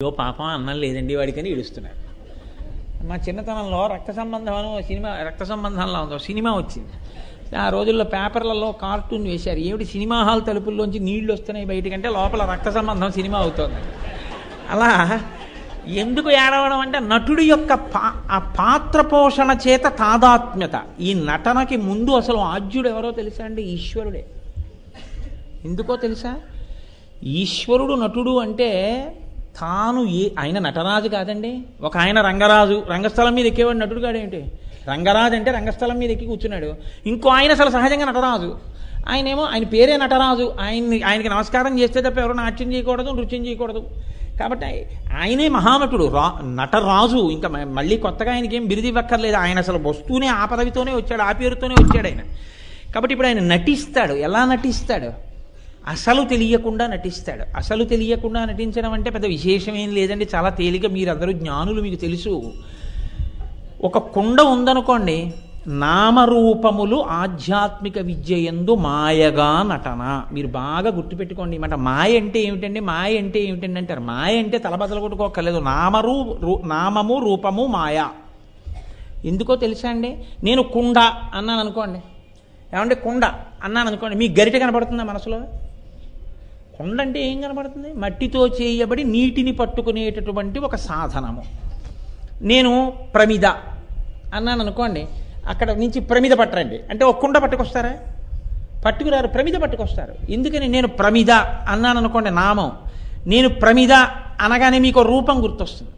అయ్యో పాపం అన్నం లేదండి వాడికని ఏడుస్తున్నాడు. మా చిన్నతనంలో రక్త సంబంధం అని సినిమా, రక్త సంబంధంలో ఉందో సినిమా వచ్చింది. ఆ రోజుల్లో పేపర్లలో కార్టూన్ వేశారు. ఏమిటి సినిమా హాల్ తలుపుల్లోంచి నీళ్లు వస్తున్నాయి బయటికంటే లోపల రక్త సంబంధం సినిమా అవుతుంది. అలా ఎందుకు ఏడవడం అంటే నటుడి యొక్క ఆ పాత్ర పోషణ చేత తాదాత్మ్యత. ఈ నటనకి ముందు అసలు ఆద్యుడు ఎవరో తెలుసా అండి? ఈశ్వరుడే. ఎందుకో తెలుసా? ఈశ్వరుడు నటుడు అంటే తాను ఆయన నటరాజు కాదండి. ఒక ఆయన రంగరాజు, రంగస్థలం మీద ఎక్కేవాడు నటుడు కాడేంటి? రంగరాజు అంటే రంగస్థలం మీద ఎక్కి కూర్చున్నాడు. ఇంకో ఆయన అసలు సహజంగా నటరాజు. ఆయన పేరే నటరాజు. ఆయనకి నమస్కారం చేస్తే తప్ప ఎవరు నాట్యం చేయకూడదు, నృత్యం చేయకూడదు. కాబట్టి ఆయనే మహానటుడు, నటరాజు. ఇంకా మళ్ళీ కొత్తగా ఆయనకేం బిరుది ఇవ్వక్కర్లేదు. ఆయన అసలు వస్తూనే ఆ పదవితోనే వచ్చాడు, ఆ పేరుతోనే వచ్చాడు ఆయన. కాబట్టి ఇప్పుడు ఆయన నటిస్తాడు. ఎలా నటిస్తాడు? అసలు తెలియకుండా నటిస్తాడు. అసలు తెలియకుండా నటించడం అంటే పెద్ద విశేషమేం లేదండి, చాలా తేలిక. మీరందరూ జ్ఞానులు, మీకు తెలుసు. ఒక కుండ ఉందనుకోండి, నామరూపములు ఆధ్యాత్మిక విద్య యందు మాయగా నటన. మీరు బాగా గుర్తుపెట్టుకోండి. మాట మాయ అంటే ఏమిటండి? మాయ అంటే ఏమిటండి అంటారు. మాయ అంటే తలబదలు కొట్టుకోకర్లేదు. నామము రూపము మాయ. ఎందుకో తెలుసా అండి? నేను కుండ అన్నాను అనుకోండి, ఏమంటే కుండ అన్నాను అనుకోండి, మీకు గరిట కనపడుతుందా మనసులో? కుండ అంటే ఏం కనపడుతుంది? మట్టితో చేయబడి నీటిని పట్టుకునేటటువంటి ఒక సాధనము. నేను ప్రమిద అన్నాను అనుకోండి, అక్కడ నుంచి ప్రమిద పట్టరండి అంటే ఒక కుండ పట్టుకొస్తారా? పట్టుకురారు, ప్రమిద పట్టుకొస్తారు. ఎందుకని? నేను ప్రమిద అన్నాను అనుకోండి, నామం. నేను ప్రమిద అనగానే మీకు రూపం గుర్తొస్తుంది.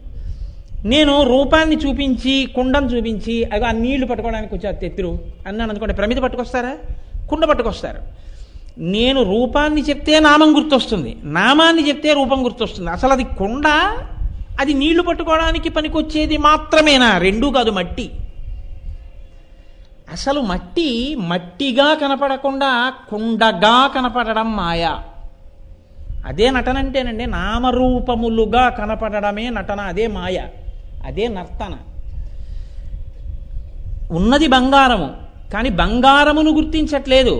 నేను రూపాన్ని చూపించి, కుండను చూపించి, అవి ఆ నీళ్లు పట్టుకోవడానికి వచ్చి తెత్తురు అన్నాను అనుకోండి, ప్రమిద పట్టుకొస్తారా? కుండ పట్టుకొస్తారు. నేను రూపాన్ని చెప్తే నామం గుర్తొస్తుంది, నామాన్ని చెప్తే రూపం గుర్తొస్తుంది. అసలు అది కుండ, అది నీళ్లు పట్టుకోవడానికి పనికొచ్చేది మాత్రమేనా? రెండూ కాదు, మట్టి. అసలు మట్టి మట్టిగా కనపడకుండా కుండగా కనపడడం మాయ. అదే నటన అంటేనండి. నామరూపములుగా కనపడడమే నటన, అదే మాయ, అదే నర్తన. ఉన్నది బంగారము, కానీ బంగారమును గుర్తించట్లేదు.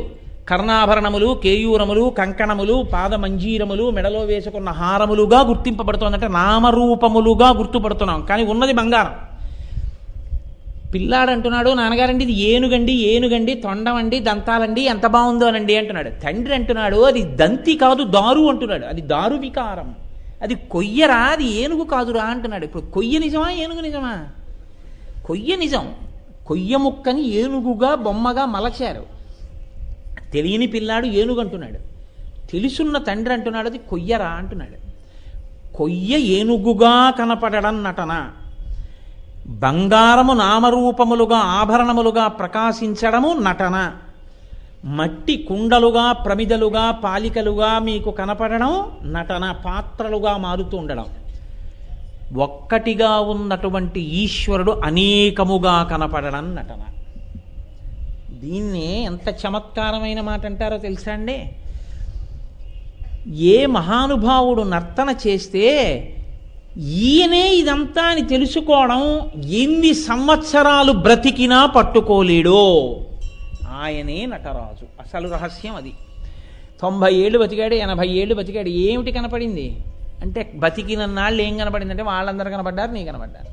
కర్ణాభరణములు, కేయూరములు, కంకణములు, పాదమంజీరములు, మెడలో వేసుకున్న హారములుగా గుర్తింపబడుతోందంటే నామరూపములుగా గుర్తుపడుతున్నాం, కానీ ఉన్నది బంగారం. పిల్లాడు అంటున్నాడు, నాన్నగారండి ఇది ఏనుగండి, ఏనుగండి, తొండమండి, దంతాలండి, ఎంత బాగుందో అనండి అంటున్నాడు. తండ్రి అంటున్నాడు, అది దంతి కాదు, దారు అంటున్నాడు. అది దారు వికారం, అది కొయ్యరా, అది ఏనుగు కాదురా అంటున్నాడు. ఇప్పుడు కొయ్య నిజమా, ఏనుగు నిజమా? కొయ్య నిజం. కొయ్య ముక్కని ఏనుగుగా బొమ్మగా మలచారు. తెలియని పిల్లాడు ఏనుగు అంటున్నాడు. తెలుసున్న తండ్రి అంటున్నాడు, అది కొయ్యరా అంటున్నాడు. కొయ్య ఏనుగుగా కనపడడం నటన. బంగారము నామరూపములుగా, ఆభరణములుగా ప్రకాశించడము నటన. మట్టి కుండలుగా, ప్రమిదలుగా, పాలికలుగా మీకు కనపడడం నటన. పాత్రలుగా మారుతూ ఉండడం. ఒక్కటిగా ఉన్నటువంటి ఈశ్వరుడు అనేకముగా కనపడడం నటన. దీన్నే ఎంత చమత్కారమైన మాట అంటారో తెలుసా అండి? ఏ మహానుభావుడు నర్తన చేస్తే ఈయనే ఇదంతా అని తెలుసుకోవడం ఎన్ని సంవత్సరాలు బ్రతికినా పట్టుకోలేడో ఆయనే నటరాజు. అసలు రహస్యం అది. 90 ఏళ్ళు బతికాడు, 80 ఏళ్ళు బతికాడు. ఏమిటి కనపడింది అంటే, బతికిన నాళ్ళు ఏం కనపడిందంటే వాళ్ళందరూ కనపడ్డారు, నీ కనపడ్డారు.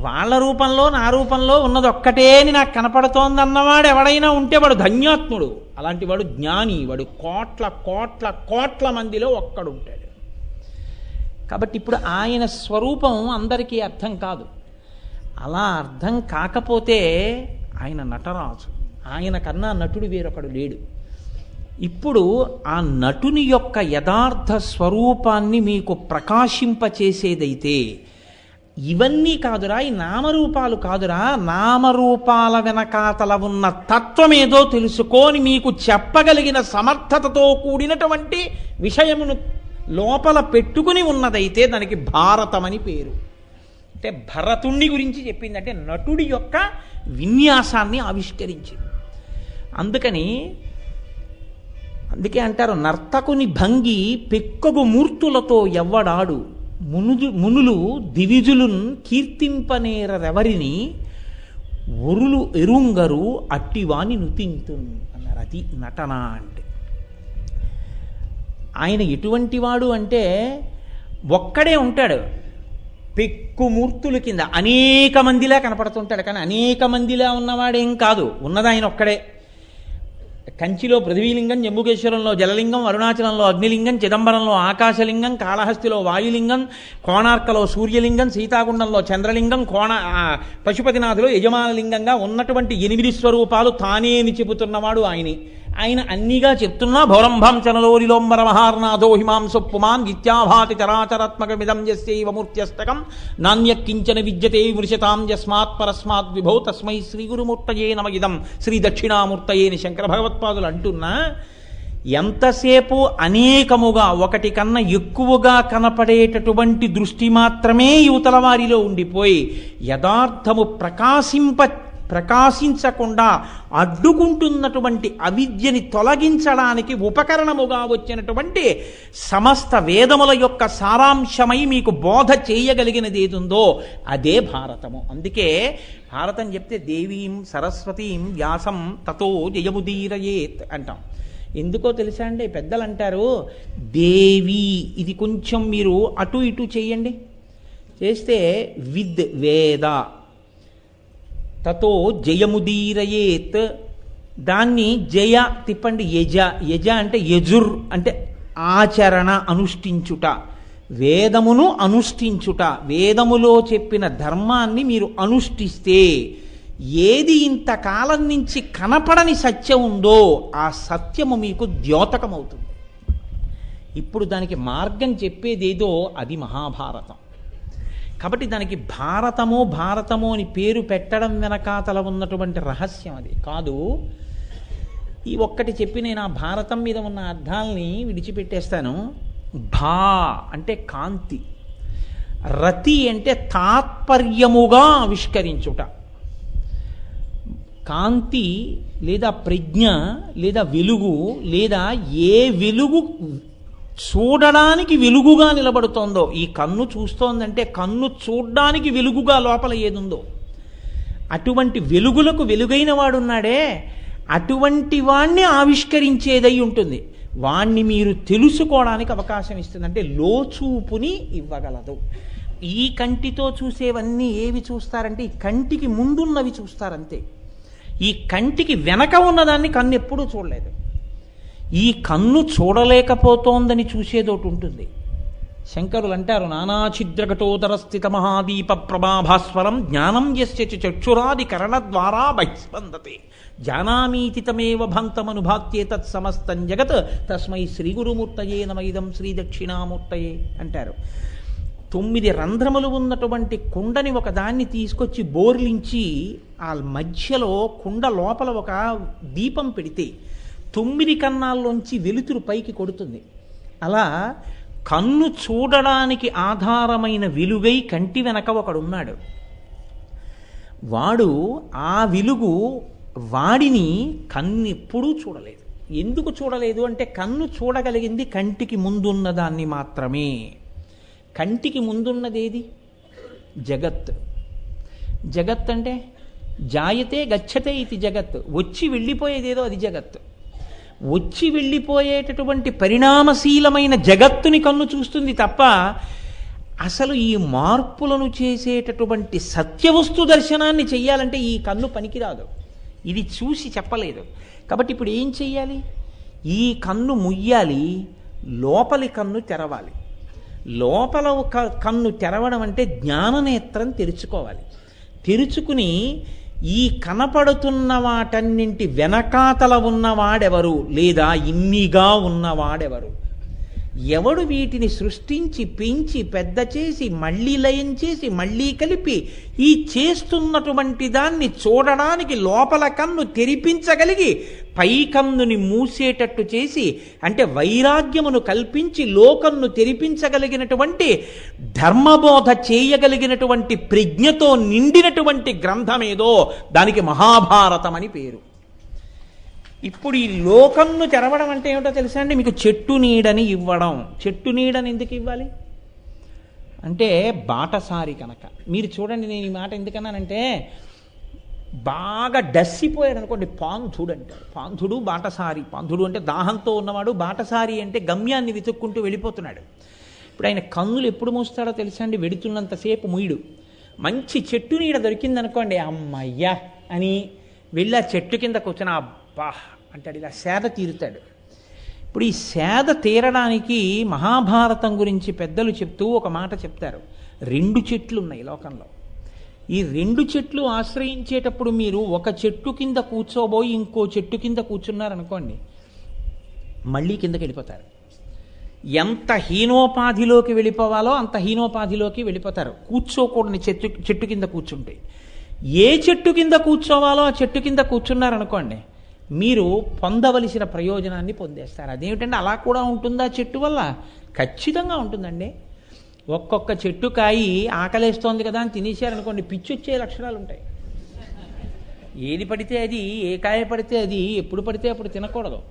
వాళ్ళ రూపంలో, నా రూపంలో ఉన్నది ఒక్కటే అని నాకు కనపడుతోందన్నవాడు ఎవడైనా ఉంటే వాడు ధన్యాత్ముడు. అలాంటి వాడు జ్ఞాని. వాడు కోట్ల కోట్ల కోట్ల మందిలో ఒక్కడు ఉంటాడు. కాబట్టి ఇప్పుడు ఆయన స్వరూపం అందరికీ అర్థం కాదు. అలా అర్థం కాకపోతే ఆయన నటరాజు. ఆయన కన్నా నటుడు వేరొకడు లేడు. ఇప్పుడు ఆ నటుని యొక్క యథార్థ స్వరూపాన్ని మీకు ప్రకాశింపచేసేదైతే ఇవన్నీ కాదురా, ఈ నామరూపాలు కాదురా, నామరూపాల వెనకాతల ఉన్న తత్వమేదో తెలుసుకొని మీకు చెప్పగలిగిన సమర్థతతో కూడినటువంటి విషయమును లోపల పెట్టుకుని ఉన్నదైతే దానికి భారతమని పేరు. అంటే భరతుణ్ణి గురించి చెప్పింది, అంటే నటుడి యొక్క విన్యాసాన్ని ఆవిష్కరించింది. అందుకే అంటారు, నర్తకుని భంగి పెక్కగు మూర్తులతో ఎవ్వడాడు, మునులు దివిజులున్ కీర్తింపనేరెవరిని ఒరులు ఎరుంగరు అట్టివాని నుతింతున్ అన్నారు. అది నటన అంటే. ఆయన ఎటువంటి వాడు అంటే ఒక్కడే ఉంటాడు, పెక్కుమూర్తుల కింద అనేక మందిలా కనపడుతుంటాడు. కానీ అనేక మందిలా ఉన్నవాడేం కాదు, ఉన్నది ఆయన ఒక్కడే. కంచిలో పృథ్వీలింగం, జంబుకేశ్వరంలో జలలింగం, అరుణాచలంలో అగ్నిలింగం, చిదంబరంలో ఆకాశలింగం, కాళహస్తిలో వాయులింగం, కోణార్కలో సూర్యలింగం, సీతాగుండంలో చంద్రలింగం, పశుపతినాథులో యజమానలింగంగా ఉన్నటువంటి 8 స్వరూపాలు తానే అని చెబుతున్నవాడు ఆయనే. ఆయన అన్నిగా చెప్తున్నా భౌరంభాంచనలోరిలోంబర మహార్నాథో హిమాంసు పుమాన్ గిత్యాభాతి చరాచరాత్మకమిదం యస్యైవ మూర్త్యస్తకం నాణ్యకించన విద్యతే వృషతాం యస్మాత్ పరస్మాత్ విభో తస్మై శ్రీ గురుమూర్తయే నమ ఇదం శ్రీ దక్షిణామూర్తయే అని శంకర భగవత్పాదులు అంటున్నా, ఎంతసేపు అనేకముగా ఒకటి కన్నా ఎక్కువగా కనపడేటటువంటి దృష్టి మాత్రమే యువతల వారిలో ఉండిపోయి యథార్థము ప్రకాశించకుండా అడ్డుకుంటున్నటువంటి అవిద్యని తొలగించడానికి ఉపకరణముగా వచ్చినటువంటి సమస్త వేదముల యొక్క సారాంశమై మీకు బోధ చేయగలిగినది ఏదుందో అదే భారతము. అందుకే భారతం చెప్తే దేవీం సరస్వతీం వ్యాసం తతో జయముదీరయేత్ అంటాం. ఎందుకో తెలుసా అండి, పెద్దలు అంటారు దేవి, ఇది కొంచెం మీరు అటు ఇటు చేయండి, చేస్తే విద్ వేద తతో జయముదీరయేత్, దాన్ని జయ తిప్పండి యజ, యజ అంటే యజుర్ అంటే ఆచరణ, అనుష్ఠించుట, వేదమును అనుష్ఠించుట, వేదములో చెప్పిన ధర్మాన్ని మీరు అనుష్ఠిస్తే ఏది ఇంతకాలం నుంచి కనపడని సత్యం ఉందో ఆ సత్యము మీకు ద్యోతకమవుతుంది. ఇప్పుడు దానికి మార్గం చెప్పేదేదో అది మహాభారతం. కాబట్టి దానికి భారతము అని పేరు పెట్టడం వెనకాతల ఉన్నటువంటి రహస్యం అది కాదు. ఈ ఒక్కటి చెప్పి నేను ఆ భారతం మీద ఉన్న అర్థాలని విడిచిపెట్టేస్తాను. భా అంటే కాంతి, రతి అంటే తాత్పర్యముగా ఆవిష్కరించుట. కాంతి లేదా ప్రజ్ఞ లేదా వెలుగు, లేదా ఏ వెలుగు చూడడానికి వెలుగుగా నిలబడుతోందో, ఈ కన్ను చూస్తోందంటే కన్ను చూడ్డానికి వెలుగుగా లోపల ఏదుందో అటువంటి వెలుగులకు వెలుగైన వాడున్నాడే, అటువంటి వాణ్ణి ఆవిష్కరించేదై ఉంటుంది. వాణ్ణి మీరు తెలుసుకోవడానికి అవకాశం ఇస్తుంది, అంటే లోచూపుని ఇవ్వగలదు. ఈ కంటితో చూసేవన్నీ ఏవి చూస్తారంటే ఈ కంటికి ముందున్నవి చూస్తారంతే. ఈ కంటికి వెనక ఉన్నదాన్ని కన్ను ఎప్పుడూ చూడలేదు. ఈ కన్ను చూడలేకపోతోందని చూసేదోటి ఉంటుంది. శంకరులు అంటారు నానాఛిద్రఘటోదర స్థిత మహాదీప ప్రభాభాస్వరం జ్ఞానం యస్య చక్షురాది కరణద్వారా బహిస్పందతే జానామీతి తమేవ భంతమనుభాత్యే తత్సమస్తం జగత్ తస్మై శ్రీ గురుమూర్తయే నమ ఇదం శ్రీ దక్షిణామూర్తయే అంటారు. 9 రంధ్రములు ఉన్నటువంటి కుండని ఒకదాన్ని తీసుకొచ్చి బోర్లించి ఆ మధ్యలో కుండ లోపల ఒక దీపం పెడితే 9 కన్నాల్లోంచి వెలుతురు పైకి కొడుతుంది. అలా కన్ను చూడడానికి ఆధారమైన వెలుగై కంటి వెనక ఒకడున్నాడు. వాడు ఆ వెలుగు వాడిని కన్నెప్పుడూ చూడలేదు. ఎందుకు చూడలేదు అంటే కన్ను చూడగలిగింది కంటికి ముందున్న దాన్ని మాత్రమే. కంటికి ముందున్నదేది? జగత్. జగత్ అంటే జాయతే గచ్చతే ఇది జగత్, వచ్చి వెళ్ళిపోయేదేదో అది జగత్. వచ్చి వెళ్ళిపోయేటటువంటి పరిణామశీలమైన జగత్తుని కన్ను చూస్తుంది తప్ప అసలు ఈ మార్పులను చేసేటటువంటి సత్యవస్తు దర్శనాన్ని చెయ్యాలంటే ఈ కన్ను పనికిరాదు. ఇది చూసి చెప్పలేదు. కాబట్టి ఇప్పుడు ఏం చెయ్యాలి? ఈ కన్ను ముయ్యాలి, లోపలి కన్ను తెరవాలి. లోపల కన్ను తెరవడం అంటే జ్ఞాననేత్రం తెరుచుకోవాలి. తెరుచుకుని ఈ కనపడుతున్న వాటన్నింటి వెనకాతల ఉన్నవాడెవరు, లేదా ఇన్నిగా ఉన్నవాడెవరు, ఎవడు వీటిని సృష్టించి పెంచి పెద్ద చేసి మళ్ళీ లయం చేసి మళ్ళీ కలిపి ఈ చేస్తున్నటువంటి దాన్ని చూడడానికి లోపల కన్ను తెరిపించగలిగి పై కన్నుని మూసేటట్టు చేసి, అంటే వైరాగ్యమును కల్పించి లోకన్ను తెరిపించగలిగినటువంటి ధర్మబోధ చేయగలిగినటువంటి ప్రజ్ఞతో నిండినటువంటి గ్రంథమేదో దానికి మహాభారతం అని పేరు. ఇప్పుడు ఈ లోకన్ను తెరవడం అంటే ఏమిటో తెలుసా అండి? మీకు చెట్టు నీడని ఇవ్వడం. చెట్టు నీడని ఎందుకు ఇవ్వాలి అంటే బాటసారి కనుక. మీరు చూడండి, నేను ఈ మాట ఎందుకన్నానంటే బాగా డస్సిపోయాడు అనుకోండి, పాంధుడు అంటారు. పాంధుడు బాటసారి. పాంధుడు అంటే దాహంతో ఉన్నవాడు, బాటసారి అంటే గమ్యాన్ని వెతుక్కుంటూ వెళ్ళిపోతున్నాడు. ఇప్పుడు ఆయన కన్నులు ఎప్పుడు మూస్తాడో తెలుసా అండి? వెడుతున్నంతసేపు ముయ్యడు. మంచి చెట్టు నీడ దొరికిందనుకోండి, అమ్మయ్యా అని వెళ్ళి ఆ చెట్టు కింద కూర్చొని అబ్బా అంటాడు, ఇలా సేద తీరుతాడు. ఇప్పుడు ఈ సేద తీరడానికి మహాభారతం గురించి పెద్దలు చెప్తూ ఒక మాట చెప్తారు. 2 చెట్లు ఉన్నాయి లోకంలో. ఈ 2 చెట్లు ఆశ్రయించేటప్పుడు మీరు ఒక చెట్టు కింద కూర్చోబోయి ఇంకో చెట్టు కింద కూర్చున్నారనుకోండి, మళ్ళీ కిందకి వెళ్ళిపోతారు. ఎంత హీనోపాధిలోకి వెళ్ళిపోవాలో అంత హీనోపాధిలోకి వెళ్ళిపోతారు కూర్చోకూడని చెట్టు కింద కూర్చుంటే. ఏ చెట్టు కింద కూర్చోవాలో ఆ చెట్టు కింద కూర్చున్నారనుకోండి, మీరు పొందవలసిన ప్రయోజనాన్ని పొందేస్తారు. అదేమిటంటే అలా కూడా ఉంటుందా చెట్టు వల్ల? ఖచ్చితంగా ఉంటుందండి. ఒక్కొక్క చెట్టు కాయి ఆకలేస్తోంది కదా అని తినేశారనుకోండి, పిచ్చి వచ్చే లక్షణాలు ఉంటాయి. ఏది పడితే అది, ఏ కాయ పడితే అది, ఎప్పుడు పడితే అప్పుడు తినకూడదు.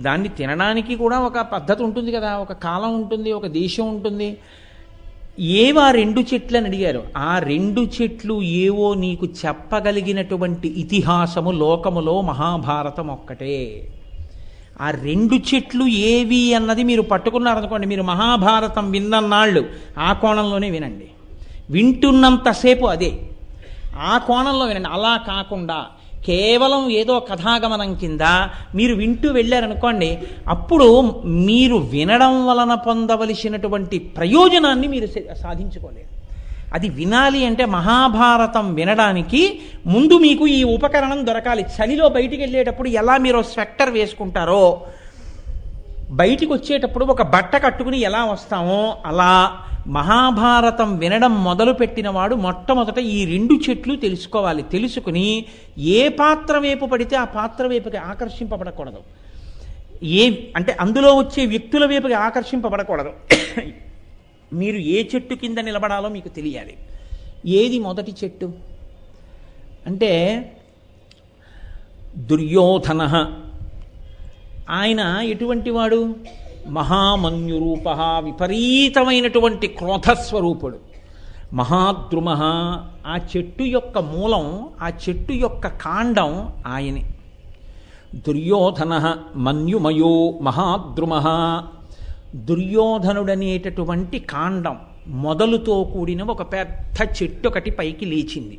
దాన్ని తినడానికి కూడా ఒక పద్ధతి ఉంటుంది కదా, ఒక కాలం ఉంటుంది, ఒక దేశం ఉంటుంది. ఏవా 2 చెట్లు అని అడిగారు. ఆ 2 చెట్లు ఏవో నీకు చెప్పగలిగినటువంటి ఇతిహాసము లోకములో మహాభారతం ఒక్కటే. ఆ 2 చెట్లు ఏవి అన్నది మీరు పట్టుకున్నారనుకోండి, మీరు మహాభారతం విన్నన్నాళ్ళు ఆ కోణంలోనే వినండి, వింటున్నంతసేపు అదే ఆ కోణంలో వినండి. అలా కాకుండా కేవలం ఏదో కథాగమనం కింద మీరు వింటూ వెళ్ళారనుకోండి, అప్పుడు మీరు వినడం వలన పొందవలసినటువంటి ప్రయోజనాన్ని మీరు సాధించుకోలేరు. అది వినాలి అంటే మహాభారతం వినడానికి ముందు మీకు ఈ ఉపకరణం దొరకాలి. చలిలో బయటికి వెళ్ళేటప్పుడు ఎలా మీరు స్వెక్టర్ వేసుకుంటారో, బయటికి వచ్చేటప్పుడు ఒక బట్ట కట్టుకుని ఎలా వస్తామో, అలా మహాభారతం వినడం మొదలుపెట్టినవాడు మొట్టమొదట ఈ 2 చెట్లు తెలుసుకోవాలి. తెలుసుకుని ఏ పాత్ర వైపు పడితే ఆ పాత్ర వైపుకి ఆకర్షింపబడకూడదు. అంటే అందులో వచ్చే వ్యక్తుల వైపుకి ఆకర్షింపబడకూడదు. మీరు ఏ చెట్టు కింద నిలబడాలో మీకు తెలియాలి. ఏది మొదటి చెట్టు అంటే దుర్యోధన. ఆయన ఎటువంటి వాడు? మహామన్యురూప, విపరీతమైనటువంటి క్రోధస్వరూపుడు. మహాద్రుమ, ఆ చెట్టు యొక్క మూలం, ఆ చెట్టు యొక్క కాండం ఆయనే. దుర్యోధన మన్యుమయో మహాద్రుమ. దుర్యోధనుడనేటటువంటి కాండం మొదలుతో కూడిన ఒక పెద్ద చెట్టు ఒకటి పైకి లేచింది.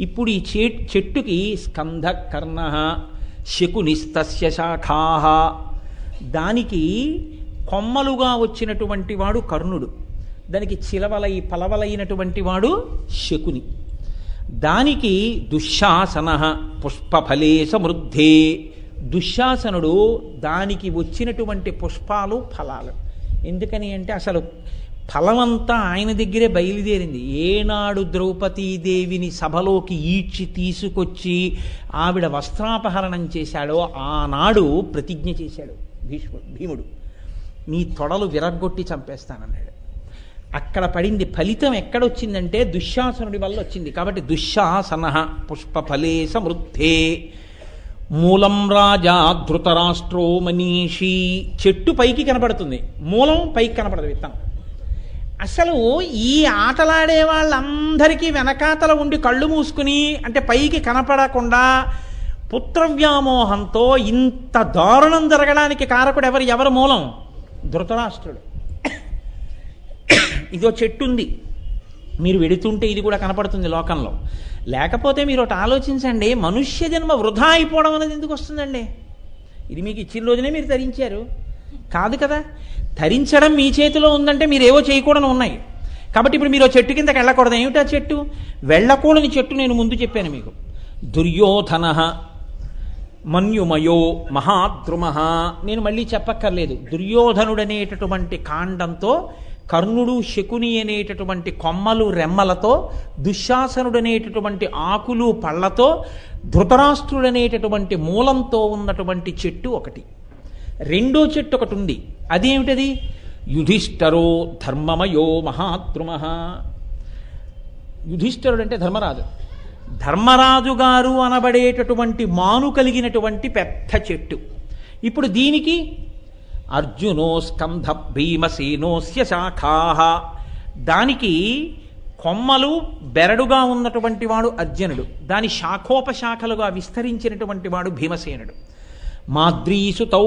ఇప్పుడు ఈ చెట్టుకి స్కంధ కర్ణ శకునిస్తస్య శాఖాః, దానికి కొమ్మలుగా వచ్చినటువంటి వాడు కర్ణుడు, దానికి చిలవలై పలవలైనటువంటి వాడు శకుని. దానికి దుశ్శాసన పుష్పఫలే సమృద్ధే. దుశ్శాసనుడు దానికి వచ్చినటువంటి పుష్పాలు ఫలాలు. ఎందుకని అంటే అసలు ఫలమంతా ఆయన దగ్గరే బయలుదేరింది. ఏనాడు ద్రౌపదీదేవిని సభలోకి ఈడ్చి తీసుకొచ్చి ఆవిడ వస్త్రాపహరణం చేశాడో ఆనాడు ప్రతిజ్ఞ చేశాడు భీముడు, నీ తొడలు విరగ్గొట్టి చంపేస్తానన్నాడు. అక్కడ పడింది. ఫలితం ఎక్కడొచ్చిందంటే దుశ్శాసనుడి వల్ల వచ్చింది. కాబట్టి దుశ్శాసన పుష్పఫలే సమృద్ధే. మూలం రాజా ధృతరాష్ట్రో మనీషి. చెట్టు పైకి కనపడుతుంది, మూలం పైకి కనపడదు, విత్తనం. అసలు ఈ ఆటలాడే వాళ్ళందరికీ వెనకాతల ఉండి కళ్ళు మూసుకుని, అంటే పైకి కనపడకుండా పుత్రవ్యామోహంతో ఇంత దారుణం జరగడానికి కారకుడు ఎవరు మూలం? ధృతరాష్ట్రుడు. ఇదో చెట్టు ఉంది, మీరు వెడుతుంటే ఇది కూడా కనపడుతుంది లోకంలో. లేకపోతే మీరు ఒకటి ఆలోచించండి, మనుష్య జన్మ వృధా అయిపోవడం అనేది ఎందుకు వస్తుందండి? ఇది మీకు ఇచ్చిన రోజునే మీరు ధరించారు కాదు కదా. ధరించడం మీ చేతిలో ఉందంటే మీరు ఏవో చేయకూడని ఉన్నాయి. కాబట్టి ఇప్పుడు మీరు చెట్టు కిందకి వెళ్ళకూడదు. ఏమిటా చెట్టు? వెళ్ళకూడని చెట్టు నేను ముందు చెప్పాను మీకు. దుర్యోధన మన్యుమయో మహాద్రుమ. నేను మళ్ళీ చెప్పక్కర్లేదు. దుర్యోధనుడనేటటువంటి కాండంతో, కర్ణుడు శకుని అనేటటువంటి కొమ్మలు రెమ్మలతో, దుశ్శాసనుడనేటటువంటి ఆకులు పళ్ళతో, ధృతరాష్ట్రుడనేటటువంటి మూలంతో ఉన్నటువంటి చెట్టు ఒకటి. రెండో చెట్టు ఒకటి ఉంది. అదేమిటది? యుధిష్ఠరో ధర్మమయో మహాద్రుమ. యుధిష్ఠరుడు అంటే ధర్మరాజు. ధర్మరాజు గారు అనబడేటటువంటి మాను కలిగినటువంటి పెద్ద చెట్టు. ఇప్పుడు దీనికి అర్జునో స్కంధ భీమసేనోస్య శాఖాః. దానికి కొమ్మలు బెరడుగా ఉన్నటువంటి వాడు అర్జునుడు, దాని శాఖోపశాఖలుగా విస్తరించినటువంటి వాడు భీమసేనుడు. మాద్రీసుతౌ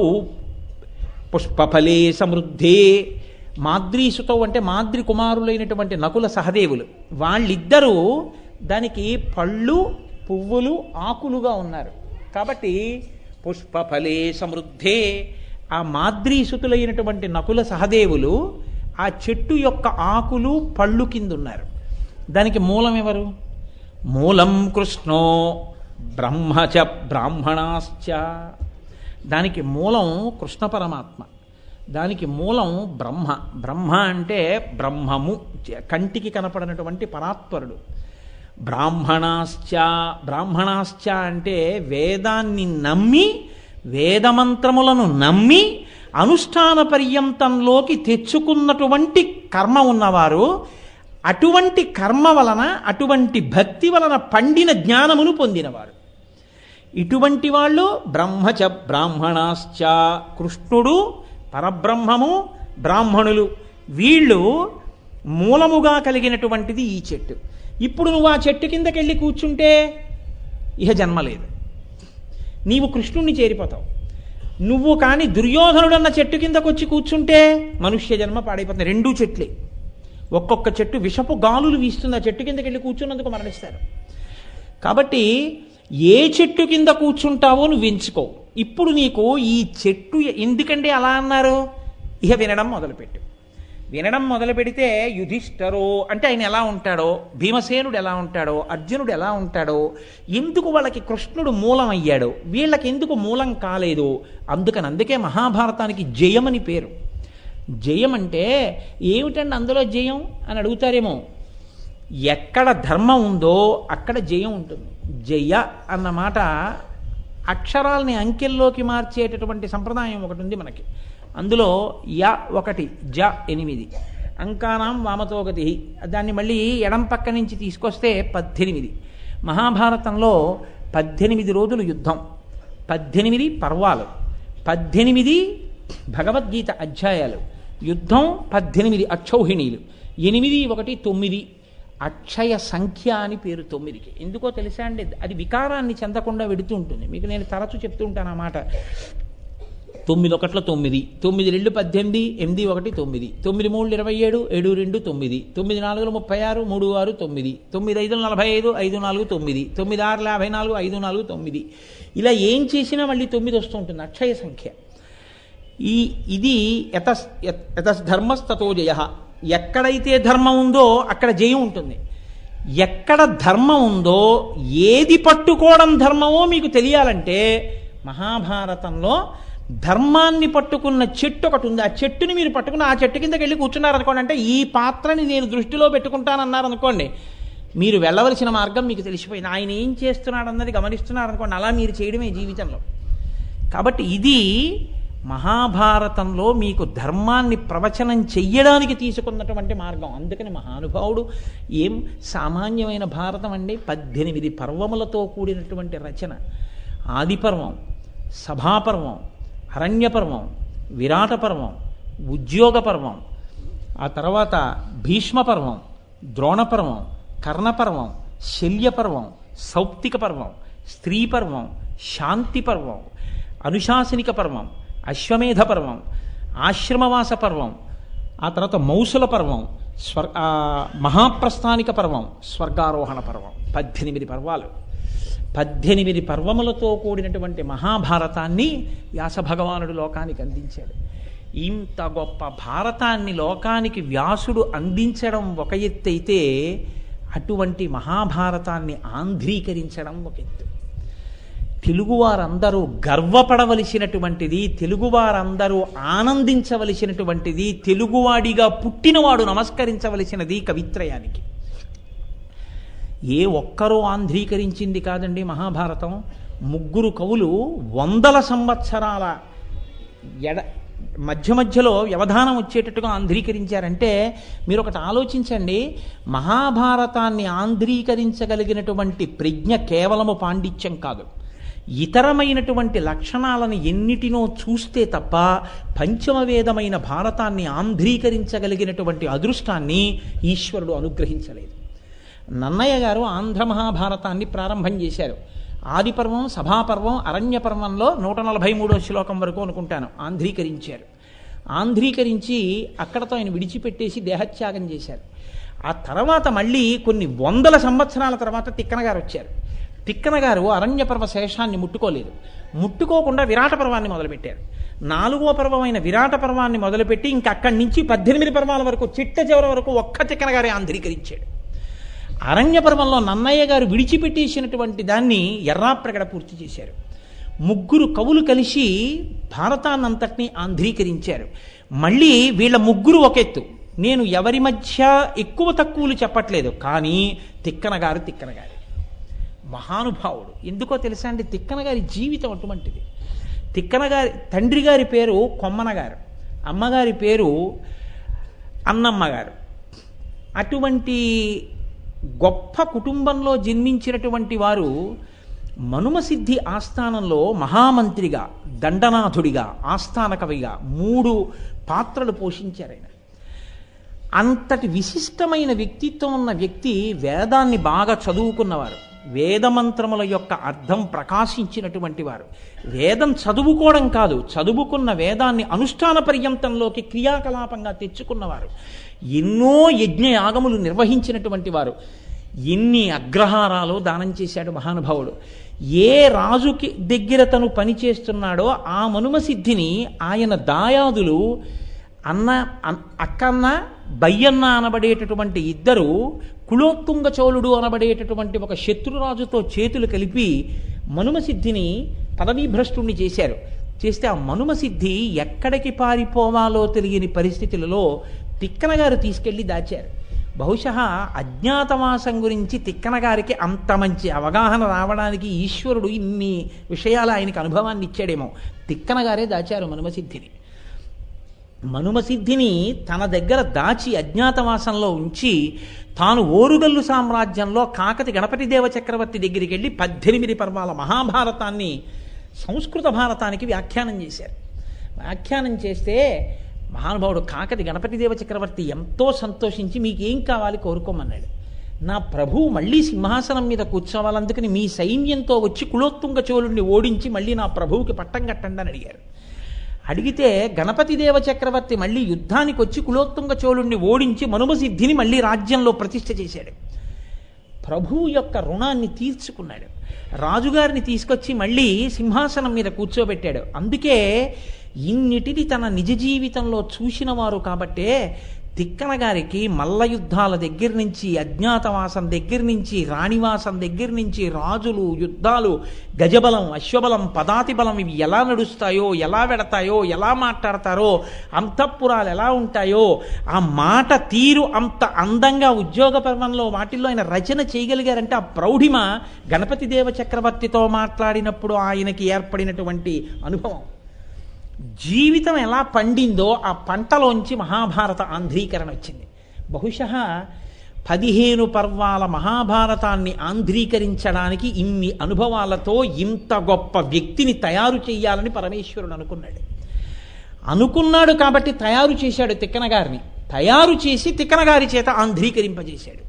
పుష్పఫలే సమృద్ధే. మాద్రీసుతో అంటే మాద్రి కుమారులైనటువంటి నకుల సహదేవులు, వాళ్ళిద్దరూ దానికి పళ్ళు పువ్వులు ఆకులుగా ఉన్నారు. కాబట్టి పుష్పఫలే సమృద్ధే ఆ మాద్రీసుతులైనటువంటి నకుల సహదేవులు ఆ చెట్టు యొక్క ఆకులు పళ్ళు కింద ఉన్నారు. దానికి మూలం ఎవరు? మూలం కృష్ణో బ్రహ్మచ బ్రాహ్మణాశ్చ. దానికి మూలం కృష్ణ పరమాత్మ, దానికి మూలం బ్రహ్మ. బ్రహ్మ అంటే బ్రహ్మము, కంటికి కనపడినటువంటి పరాత్పరుడు. బ్రాహ్మణాశ్చ, బ్రాహ్మణాశ్చ అంటే వేదాన్ని నమ్మి, వేదమంత్రములను నమ్మి అనుష్ఠాన పర్యంతంలోకి తెచ్చుకున్నటువంటి కర్మ ఉన్నవారు, అటువంటి కర్మ వలన, అటువంటి భక్తి వలన పండిన జ్ఞానమును పొందినవారు. ఇటువంటి వాళ్ళు బ్రహ్మచ బ్రాహ్మణాశ్చ, కృష్ణుడు పరబ్రహ్మము బ్రాహ్మణులు, వీళ్ళు మూలముగా కలిగినటువంటిది ఈ చెట్టు. ఇప్పుడు నువ్వు ఆ చెట్టు కిందకెళ్ళి కూర్చుంటే ఇహ జన్మ లేదు, నీవు కృష్ణుణ్ణి చేరిపోతావు. నువ్వు కానీ దుర్యోధనుడన్న చెట్టు కిందకు వచ్చి కూర్చుంటే మనుష్య జన్మ పాడైపోతుంది. రెండూ చెట్లే. ఒక్కొక్క చెట్టు విషపు గాలులు వీస్తుంది, ఆ చెట్టు కిందకి వెళ్ళి కూర్చున్నందుకు మరణిస్తారు. కాబట్టి ఏ చెట్టు కింద కూర్చుంటావో నువ్వు ఎంచుకో. ఇప్పుడు నీకు ఈ చెట్టు ఎందుకంటే అలా అన్నారు, ఇహ వినడం మొదలుపెట్టు. వినడం మొదలు పెడితే యుధిష్ఠరో అంటే ఆయన ఎలా ఉంటాడో, భీమసేనుడు ఎలా ఉంటాడో, అర్జునుడు ఎలా ఉంటాడో, ఎందుకు వాళ్ళకి కృష్ణుడు మూలం అయ్యాడో, వీళ్ళకి ఎందుకు మూలం కాలేదు, అందుకే మహాభారతానికి జయమని పేరు. జయం అంటే ఏమిటండి అందులో జయం అని అడుగుతారేమో. ఎక్కడ ధర్మం ఉందో అక్కడ జయం ఉంటుంది. జయ అన్నమాట అక్షరాల్ని అంకెల్లోకి మార్చేటటువంటి సంప్రదాయం ఒకటి ఉంది మనకి. అందులో య 1, జ 8, అంకానాం వామతోగతి, దాన్ని మళ్ళీ ఎడం పక్క నుంచి తీసుకొస్తే 18. మహాభారతంలో 18 రోజులు యుద్ధం, 18 పర్వాలు, 18 భగవద్గీత అధ్యాయాలు, యుద్ధం 18 అక్షౌహిణీలు, 8, 1, 9. అక్షయ సంఖ్య అని పేరు 9కి. ఎందుకో తెలుసా అండి, అది వికారాన్ని చెందకుండా వెడుతూ ఉంటుంది. మీకు నేను తరచూ చెప్తూ ఉంటాను ఆ మాట. 9 1 9, 9 2 18, 8 1 9, 9 3 27, 7 2 9, 9 4 36, 3 6 9, 9 5 45, 5 4 9, 9 6 54, 5 4 9. ఇలా ఏం చేసినా మళ్ళీ 9 వస్తూ ఉంటుంది అక్షయ సంఖ్య. ఇది యతధర్మస్తతో జయ. ఎక్కడైతే ధర్మం ఉందో అక్కడ జయం ఉంటుంది. ఎక్కడ ధర్మం ఉందో, ఏది పట్టుకోవడం ధర్మమో మీకు తెలియాలంటే మహాభారతంలో ధర్మాన్ని పట్టుకున్న చెట్టు ఒకటి ఉంది. ఆ చెట్టుని మీరు పట్టుకుని ఆ చెట్టు కిందకి వెళ్ళి కూర్చున్నారనుకోండి, అంటే ఈ పాత్రని నేను దృష్టిలో పెట్టుకుంటానన్నారనుకోండి, మీరు వెళ్ళవలసిన మార్గం మీకు తెలిసిపోయింది. ఆయన ఏం చేస్తున్నాడు అన్నది గమనిస్తున్నారనుకోండి, అలా మీరు చేయడమే జీవితంలో. కాబట్టి ఇది మహాభారతంలో మీకు ధర్మాన్ని ప్రవచనం చెయ్యడానికి తీసుకున్నటువంటి మార్గం. అందుకని మహానుభావుడు ఏం సామాన్యమైన భారతం అండి, 18 పర్వములతో కూడినటువంటి రచన. ఆదిపర్వం, సభాపర్వం, అరణ్యపర్వం, విరాట పర్వం, ఉద్యోగ పర్వం, ఆ తర్వాత భీష్మపర్వం, ద్రోణపర్వం, కర్ణపర్వం, శల్యపర్వం, సౌప్తిక పర్వం, స్త్రీ పర్వం, శాంతి పర్వం, అనుశాసనిక పర్వం, అశ్వమేధ పర్వం, ఆశ్రమవాస పర్వం, ఆ తర్వాత మౌసుల పర్వం, మహాప్రస్థానిక పర్వం, స్వర్గారోహణ పర్వం. 18 పర్వాలు. 18 పర్వములతో కూడినటువంటి మహాభారతాన్ని వ్యాస భగవానుడు లోకానికి అందించాడు. ఇంత గొప్ప భారతాన్ని లోకానికి వ్యాసుడు అందించడం ఒక ఎత్తైతే, అటువంటి మహాభారతాన్ని ఆంధ్రీకరించడం ఒక ఎత్తు. తెలుగువారందరూ గర్వపడవలసినటువంటిది, తెలుగువారందరూ ఆనందించవలసినటువంటిది, తెలుగువాడిగా పుట్టినవాడు నమస్కరించవలసినది కవిత్రయానికి. ఏ ఒక్కరూ ఆంధ్రీకరించింది కాదండి మహాభారతం. 3 కవులు 100 సంవత్సరాల మధ్యలో వ్యవధానం వచ్చేటట్టుగా ఆంధ్రీకరించారంటే మీరు ఒకటి ఆలోచించండి. మహాభారతాన్ని ఆంధ్రీకరించగలిగినటువంటి ప్రజ్ఞ కేవలము పాండిత్యం కాదు, ఇతరమైనటువంటి లక్షణాలను ఎన్నిటినో చూస్తే తప్ప పంచమవేదమైన భారతాన్ని ఆంధ్రీకరించగలిగినటువంటి అదృష్టాన్ని ఈశ్వరుడు అనుగ్రహించలేదు. నన్నయ్య గారు ఆంధ్ర మహాభారతాన్ని ప్రారంభం చేశారు. ఆదిపర్వం, సభాపర్వం, అరణ్యపర్వంలో 143వ శ్లోకం వరకు అనుకుంటాను ఆంధ్రీకరించారు. ఆంధ్రీకరించి అక్కడతో ఆయన విడిచిపెట్టేసి దేహత్యాగం చేశారు. ఆ తర్వాత మళ్ళీ కొన్ని వందల సంవత్సరాల తర్వాత తిక్కన గారు వచ్చారు. తిక్కన గారు అరణ్యపర్వ శేషాన్ని ముట్టుకోలేదు. ముట్టుకోకుండా విరాట పర్వాన్ని మొదలుపెట్టారు. 4వ పర్వమైన విరాట పర్వాన్ని మొదలుపెట్టి ఇంక అక్కడి నుంచి 18 పర్వాల వరకు చిట్ట చివరి వరకు ఒక్క తిక్కన గారే ఆంధ్రీకరించాడు. అరణ్య పర్వంలో నన్నయ్య గారు విడిచిపెట్టేసినటువంటి దాన్ని ఎర్రాప్రగడ పూర్తి చేశారు. 3 కవులు కలిసి భారతాన్నంతటినీ ఆంధ్రీకరించారు. మళ్ళీ వీళ్ళ 3 ఒక ఎత్తు. నేను ఎవరి మధ్య ఎక్కువ తక్కువలు చెప్పట్లేదు, కానీ తిక్కన గారు మహానుభావుడు. ఎందుకో తెలుసా అండి, తిక్కన గారి జీవితం అటువంటిది. తిక్కన గారి తండ్రి గారి పేరు కొమ్మన గారు, అమ్మగారి పేరు అన్నమ్మ గారు. అటువంటి గొప్ప కుటుంబంలో జన్మించినటువంటి వారు మనుమసిద్ధి ఆస్థానంలో మహామంత్రిగా, దండనాథుడిగా, ఆస్థాన కవిగా 3 పాత్రలు పోషించారు ఆయన. అంతటి విశిష్టమైన వ్యక్తిత్వం ఉన్న వ్యక్తి వేదాన్ని బాగా చదువుకున్నవారు, వేదమంత్రముల యొక్క అర్థం ప్రకాశించినటువంటి వారు. వేదం చదువుకోవడం కాదు, చదువుకున్న వేదాన్ని అనుష్ఠాన పర్యంతంలోకి క్రియాకలాపంగా తెచ్చుకున్నవారు. ఎన్నో యజ్ఞయాగములు నిర్వహించినటువంటి వారు. ఎన్ని అగ్రహారాలు దానం చేశాడు మహానుభావుడు. ఏ రాజుకి దగ్గర తను పనిచేస్తున్నాడో ఆ మనుమసిద్ధిని ఆయన దాయాదులు అక్కన్న బయ్యన్న అనబడేటటువంటి 2 కులోత్తుంగ చోళుడు అనబడేటటువంటి ఒక శత్రురాజుతో చేతులు కలిపి మనుమసిద్ధిని పదవీభ్రష్టుణ్ణి చేశారు. చేస్తే ఆ మనుమసిద్ధి ఎక్కడికి పారిపోవాలో తెలియని పరిస్థితులలో తిక్కన గారు తీసుకెళ్లి దాచారు. బహుశా అజ్ఞాతవాసం గురించి తిక్కన గారికి అంత మంచి అవగాహన రావడానికి ఈశ్వరుడు ఇన్ని విషయాలు ఆయనకి అనుభవాన్ని ఇచ్చాడేమో. తిక్కన గారే దాచారు మనుమసిద్ధిని. మనుమసిద్ధిని తన దగ్గర దాచి అజ్ఞాతవాసంలో ఉంచి తాను ఓరుగల్లు సామ్రాజ్యంలో కాకతి గణపతి దేవ చక్రవర్తి దగ్గరికి వెళ్ళి 18 పర్వాల మహాభారతాన్ని సంస్కృత భారతానికి వ్యాఖ్యానం చేశారు. వ్యాఖ్యానం చేస్తే మహానుభావుడు కాకతి గణపతి దేవ చక్రవర్తి ఎంతో సంతోషించి మీకేం కావాలి కోరుకోమన్నాడు. నా ప్రభువు మళ్ళీ సింహాసనం మీద కూర్చోవాలందుకని మీ సైన్యంతో వచ్చి కులోత్తుంగ చోళుడిని ఓడించి మళ్ళీ నా ప్రభువుకి పట్టం కట్టండి అని అడిగారు. అడిగితే గణపతి దేవ చక్రవర్తి మళ్ళీ యుద్ధానికి వచ్చి కులోత్తుంగ చోళుడిని ఓడించి మనుమసిద్ధిని మళ్ళీ రాజ్యంలో ప్రతిష్ఠ చేశాడు. ప్రభువు యొక్క రుణాన్ని తీర్చుకున్నాడు. రాజుగారిని తీసుకొచ్చి మళ్ళీ సింహాసనం మీద కూర్చోబెట్టాడు. అందుకే ఇన్నిటిని తన నిజ జీవితంలో చూసిన వారు కాబట్టే తిక్కన గారికి మల్ల యుద్ధాల దగ్గర నుంచి, అజ్ఞాతవాసం దగ్గర నుంచి, రాణివాసం దగ్గర నుంచి, రాజులు, యుద్ధాలు, గజబలం, అశ్వబలం, పదాతి బలం ఇవి ఎలా నడుస్తాయో, ఎలా వెడతాయో, ఎలా మాట్లాడతారో, అంతఃపురాలు ఎలా ఉంటాయో, ఆ మాట తీరు అంత అందంగా ఉద్యోగ పర్వంలో వాటిల్లో ఆయన రచన చేయగలిగారంటే ఆ ప్రౌఢిమ గణపతి దేవ చక్రవర్తితో మాట్లాడినప్పుడు ఆయనకి ఏర్పడినటువంటి అనుభవం. జీవితం ఎలా పండిందో ఆ పంటలోంచి మహాభారత ఆంధ్రీకరణ వచ్చింది. బహుశా 15 పర్వాల మహాభారతాన్ని ఆంధ్రీకరించడానికి ఇన్ని అనుభవాలతో ఇంత గొప్ప వ్యక్తిని తయారు చేయాలని పరమేశ్వరుడు అనుకున్నాడు కాబట్టి తయారు చేశాడు తిక్కన గారిని. తయారు చేసి తిక్కన గారి చేత ఆంధ్రీకరింపజేశాడు.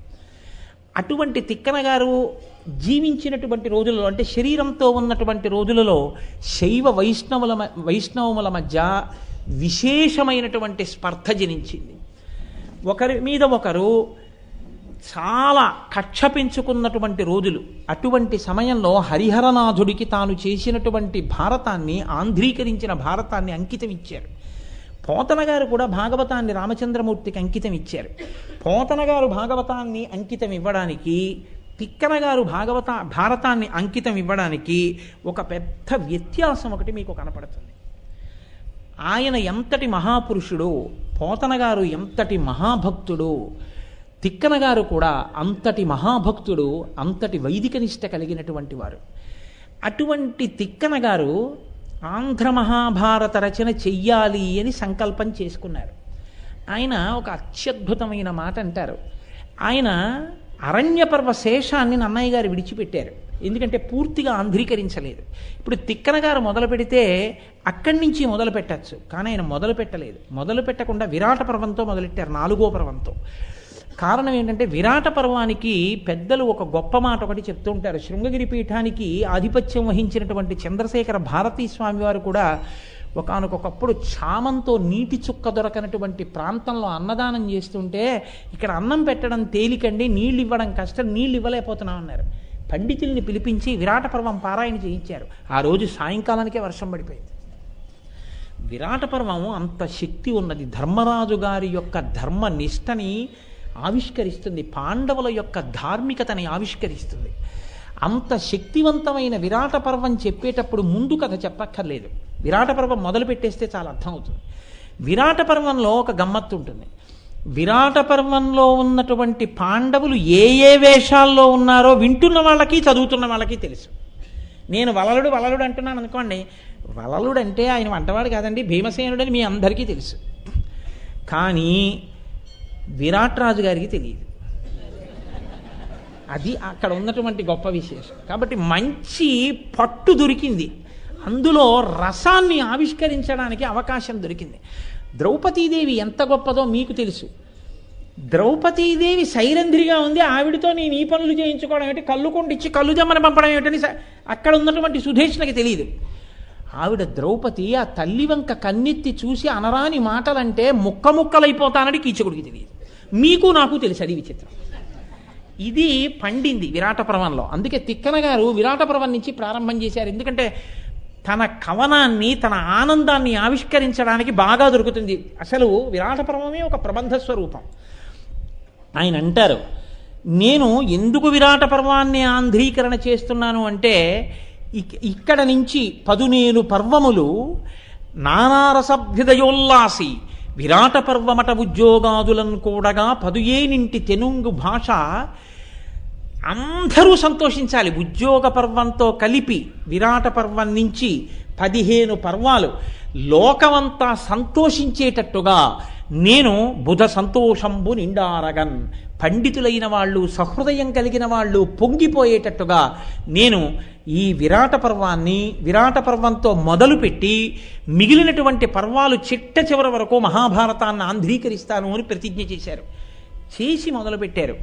అటువంటి తిక్కన గారు జీవించినటువంటి రోజులలో, అంటే శరీరంతో ఉన్నటువంటి రోజులలో శైవ వైష్ణవముల మధ్య విశేషమైనటువంటి స్పర్ధ జనించింది. ఒకరి మీద ఒకరు చాలా కక్ష పెంచుకున్నటువంటి రోజులు. అటువంటి సమయంలో హరిహరనాథుడికి తాను చేసినటువంటి భారతాన్ని, ఆంధ్రీకరించిన భారతాన్ని అంకితం ఇచ్చారు. పోతన గారు కూడా భాగవతాన్ని రామచంద్రమూర్తికి అంకితం ఇచ్చారు. పోతన గారు భాగవతాన్ని అంకితం ఇవ్వడానికి, తిక్కన గారు భారతాన్ని అంకితం ఇవ్వడానికి ఒక పెద్ద వ్యత్యాసం ఒకటి మీకు కనపడుతుంది. ఆయన ఎంతటి మహాపురుషుడు, పోతన గారు ఎంతటి మహాభక్తుడు, తిక్కన గారు కూడా అంతటి మహాభక్తుడు, అంతటి వైదిక నిష్ట కలిగినటువంటి వారు. అటువంటి తిక్కన గారు ఆంధ్ర మహాభారత రచన చెయ్యాలి అని సంకల్పం చేసుకున్నారు. ఆయన ఒక అత్యద్భుతమైన మాట అంటారు. ఆయన అరణ్యపర్వ శేషాన్ని నన్నయ్య గారు విడిచిపెట్టారు. ఎందుకంటే పూర్తిగా ఆంధ్రీకరించలేదు. ఇప్పుడు తిక్కన గారు మొదలు పెడితే అక్కడి నుంచి మొదలు పెట్టచ్చు, కానీ ఆయన మొదలు పెట్టలేదు. మొదలు పెట్టకుండా విరాట పర్వంతో మొదలెట్టారు, 4వ పర్వంతో. కారణం ఏంటంటే విరాట పర్వానికి పెద్దలు ఒక గొప్ప మాట ఒకటి చెప్తూ ఉంటారు. శృంగగిరి పీఠానికి ఆధిపత్యం వహించినటువంటి చంద్రశేఖర భారతీ స్వామి వారు కూడా ఒకానొకప్పుడు క్షామంతో నీటి చుక్క దొరకనటువంటి ప్రాంతంలో అన్నదానం చేస్తుంటే ఇక్కడ అన్నం పెట్టడం తేలికండి, నీళ్ళు ఇవ్వడం కష్టం, నీళ్ళు ఇవ్వలేకపోతున్నాం అన్నారు. పండితుల్ని పిలిపించి విరాట పర్వం పారాయణ చేయించారు. ఆ రోజు సాయంకాలానికే వర్షం పడిపోయింది. విరాట పర్వం అంత శక్తి ఉన్నది. ధర్మరాజు గారి యొక్క ధర్మనిష్టని ఆవిష్కరిస్తుంది, పాండవుల యొక్క ధార్మికతని ఆవిష్కరిస్తుంది. అంత శక్తివంతమైన విరాట పర్వం చెప్పేటప్పుడు ముందు కథ చెప్పక్కర్లేదు, విరాట పర్వం మొదలు పెట్టేస్తే చాలా అర్థమవుతుంది. విరాట పర్వంలో ఒక గమ్మత్తు ఉంటుంది. విరాట పర్వంలో ఉన్నటువంటి పాండవులు ఏ ఏ వేషాల్లో ఉన్నారో వింటున్న వాళ్ళకి చదువుతున్న వాళ్ళకి తెలుసు. నేను వలలుడు అంటున్నాను అనుకోండి, వలలుడు అంటే ఆయన వంటవాడు కాదండి, భీమసేనుడని మీ అందరికీ తెలుసు. కానీ విరాట్ రాజు గారికి తెలియదు. అది అక్కడ ఉన్నటువంటి గొప్ప విశేషం. కాబట్టి మంచి పట్టు దొరికింది, అందులో రసాన్ని ఆవిష్కరించడానికి అవకాశం దొరికింది. ద్రౌపదీదేవి ఎంత గొప్పదో మీకు తెలుసు. ద్రౌపదీదేవి సైరంధ్రిగా ఉంది, ఆవిడతో నేను ఈ పనులు చేయించుకోవడం ఏమిటి, కళ్ళు కొండిచ్చి కళ్ళు జమ్మని పంపడం ఏమిటని అక్కడ ఉన్నటువంటి సుధేష్ణకి తెలియదు. ఆవిడ ద్రౌపది ఆ తల్లి వంక కన్నెత్తి చూసి అనరాని మాటలంటే ముక్క ముక్కలైపోతానని కీచకుడికి తెలియదు. మీకు నాకు తెలుసు, అది విచిత్రం. ఇది పండింది విరాట పర్వంలో. అందుకే తిక్కన గారు విరాట పర్వం నుంచి ప్రారంభం చేశారు. ఎందుకంటే తన కవనాన్ని, తన ఆనందాన్ని ఆవిష్కరించడానికి బాగా దొరుకుతుంది. అసలు విరాట పర్వమే ఒక ప్రబంధ స్వరూపం. ఆయన అంటారు, నేను ఎందుకు విరాట పర్వాన్ని ఆంధ్రీకరణ చేస్తున్నాను అంటే, ఇక్కడ నుంచి 17 పర్వములు నానారసభ్యుదయోల్లాసి విరాట పర్వమట ఉద్యోగాదులను కూడగా 17 తెనుంగు భాష అందరూ సంతోషించాలి. ఉద్యోగ పర్వంతో కలిపి విరాట పర్వం నుంచి 15 పర్వాలు లోకమంతా సంతోషించేటట్టుగా నేను బుధ సంతోషంబు నిండారగన్, పండితులైన వాళ్ళు, సహృదయం కలిగిన వాళ్ళు పొంగిపోయేటట్టుగా నేను ఈ విరాట పర్వాన్ని విరాట పర్వంతో మొదలుపెట్టి మిగిలినటువంటి పర్వాలు చిట్ట చివరి వరకు మహాభారతాన్ని ఆంధ్రీకరిస్తాను అని ప్రతిజ్ఞ చేశారు. చేసి మొదలుపెట్టారు.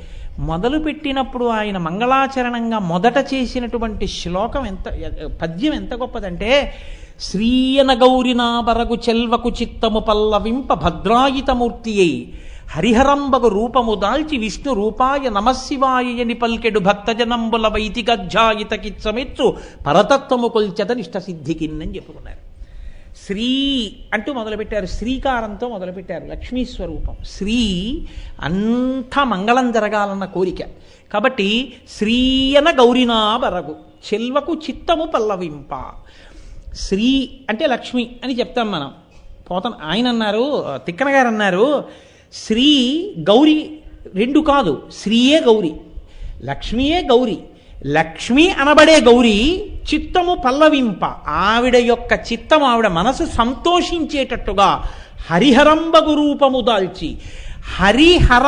మొదలుపెట్టినప్పుడు ఆయన మంగళాచరణంగా మొదట చేసినటువంటి శ్లోకం పద్యం ఎంత గొప్పదంటే, శ్రీయన గౌరినా బరగు చెల్వకు చిత్తము పల్లవింప భద్రాయితమూర్తి అయి హరిహరంబగు రూపము దాల్చి విష్ణు రూపాయ నమశివాయని పల్కెడు భక్తజనంబుల వైదికధ్యాయితకిచ్చమెచ్చు పరతత్వము కొల్చెత నిష్ట సిద్ధికిన్నని చెప్పుకున్నారు. శ్రీ అంటూ మొదలుపెట్టారు, శ్రీకారంతో మొదలుపెట్టారు. లక్ష్మీ స్వరూపం శ్రీ, అంతా మంగళం జరగాలన్న కోరిక. కాబట్టి శ్రీయన గౌరినా బరగు చెల్వకు చిత్తము పల్లవింప. శ్రీ అంటే లక్ష్మి అని చెప్తాం మనం. ఆయన అన్నారు, తిక్కన గారు అన్నారు, శ్రీ గౌరీ రెండు కాదు, శ్రీయే గౌరీ, లక్ష్మియే గౌరీ. లక్ష్మి అనబడే గౌరీ చిత్తము పల్లవింప, ఆవిడ యొక్క చిత్తము, ఆవిడ మనసు సంతోషించేటట్టుగా హరిహరంబగు రూపము దాల్చి, హరిహర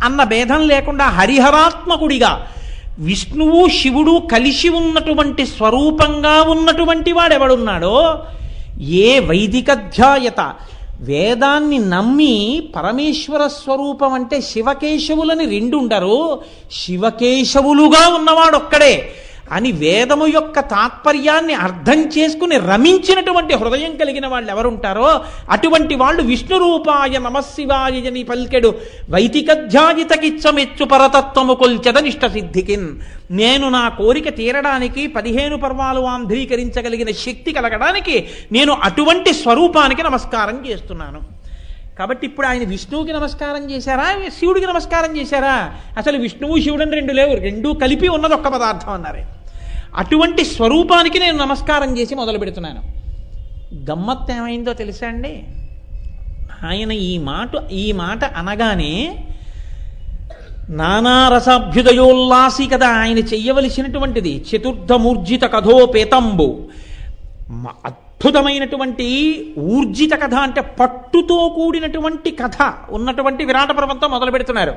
అన్న భేదం లేకుండా హరిహరాత్మకుడిగా విష్ణువు శివుడు కలిసి ఉన్నటువంటి స్వరూపంగా ఉన్నటువంటి వాడెవడున్నాడో, ఏ వైదికధ్యాయత వేదాన్ని నమ్మి పరమేశ్వర స్వరూపం అంటే శివకేశవులని రెండుండరు, శివకేశవులుగా ఉన్నవాడొక్కడే అని వేదము యొక్క తాత్పర్యాన్ని అర్థం చేసుకుని రమించినటువంటి హృదయం కలిగిన వాళ్ళు ఎవరుంటారో అటువంటి వాళ్ళు విష్ణు రూపాయ నమశివాయని పల్కెడు వైదికధ్యాయితకిచ్చమెచ్చు పరతత్వము కొల్చెద నిష్ట సిద్ధికిన్. నేను నా కోరిక తీరడానికి 15 పర్వాలు ఆంధ్రీకరించగలిగిన శక్తి కలగడానికి నేను అటువంటి స్వరూపానికి నమస్కారం చేస్తున్నాను. కాబట్టి ఇప్పుడు ఆయన విష్ణువుకి నమస్కారం చేశారా, శివుడికి నమస్కారం చేశారా? అసలు విష్ణువు శివుడని రెండు లేవు, రెండూ కలిపి ఉన్నది ఒక్క పదార్థం అన్నారే. అటువంటి స్వరూపానికి నేను నమస్కారం చేసి మొదలు పెడుతున్నాను. గమ్మత్తు ఏమైందో తెలుసా అండి? ఆయన ఈ మాట అనగానే నానారసాభ్యుదయోల్లాసి కదా ఆయన చెయ్యవలసినటువంటిది. చతుర్థమూర్జిత కథోపేతంబు, అద్భుతమైనటువంటి ఊర్జిత కథ అంటే పట్టుతో కూడినటువంటి కథ ఉన్నటువంటి విరాట పర్వంతో మొదలు పెడుతున్నారు.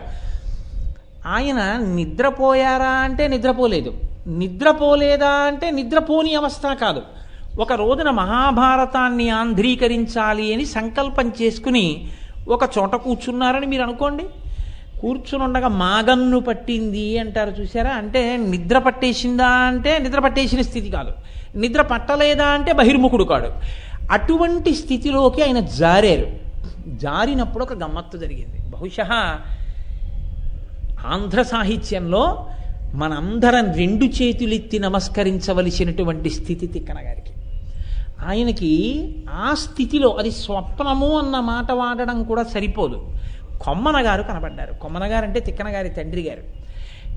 ఆయన నిద్రపోయారా అంటే నిద్రపోలేదు, నిద్రపోలేదా అంటే నిద్రపోని అవస్థ కాదు. ఒక రోజున మహాభారతాన్ని ఆంధ్రీకరించాలి అని సంకల్పం చేసుకుని ఒక చోట కూర్చున్నారని మీరు అనుకోండి. కూర్చునుండగా మాగన్ను పట్టింది అంటారు చూసారా, అంటే నిద్ర పట్టేసిందా అంటే నిద్ర పట్టేసిన స్థితి కాదు, నిద్ర పట్టలేదా అంటే బహిర్ముఖుడు కాడు. అటువంటి స్థితిలోకి ఆయన జారారు. జారినప్పుడు ఒక గమ్మత్తు జరిగింది. బహుశः ఆంధ్ర సాహిత్యంలో మనందరం రెండు చేతులెత్తి నమస్కరించవలసినటువంటి స్థితి తిక్కన గారికి. ఆయనకి ఆ స్థితిలో, అది స్వప్నము అన్న మాట వాడడం కూడా సరిపోదు, కొమ్మన గారు కనబడ్డారు. కొమ్మన గారు అంటే తిక్కన గారి తండ్రి గారు.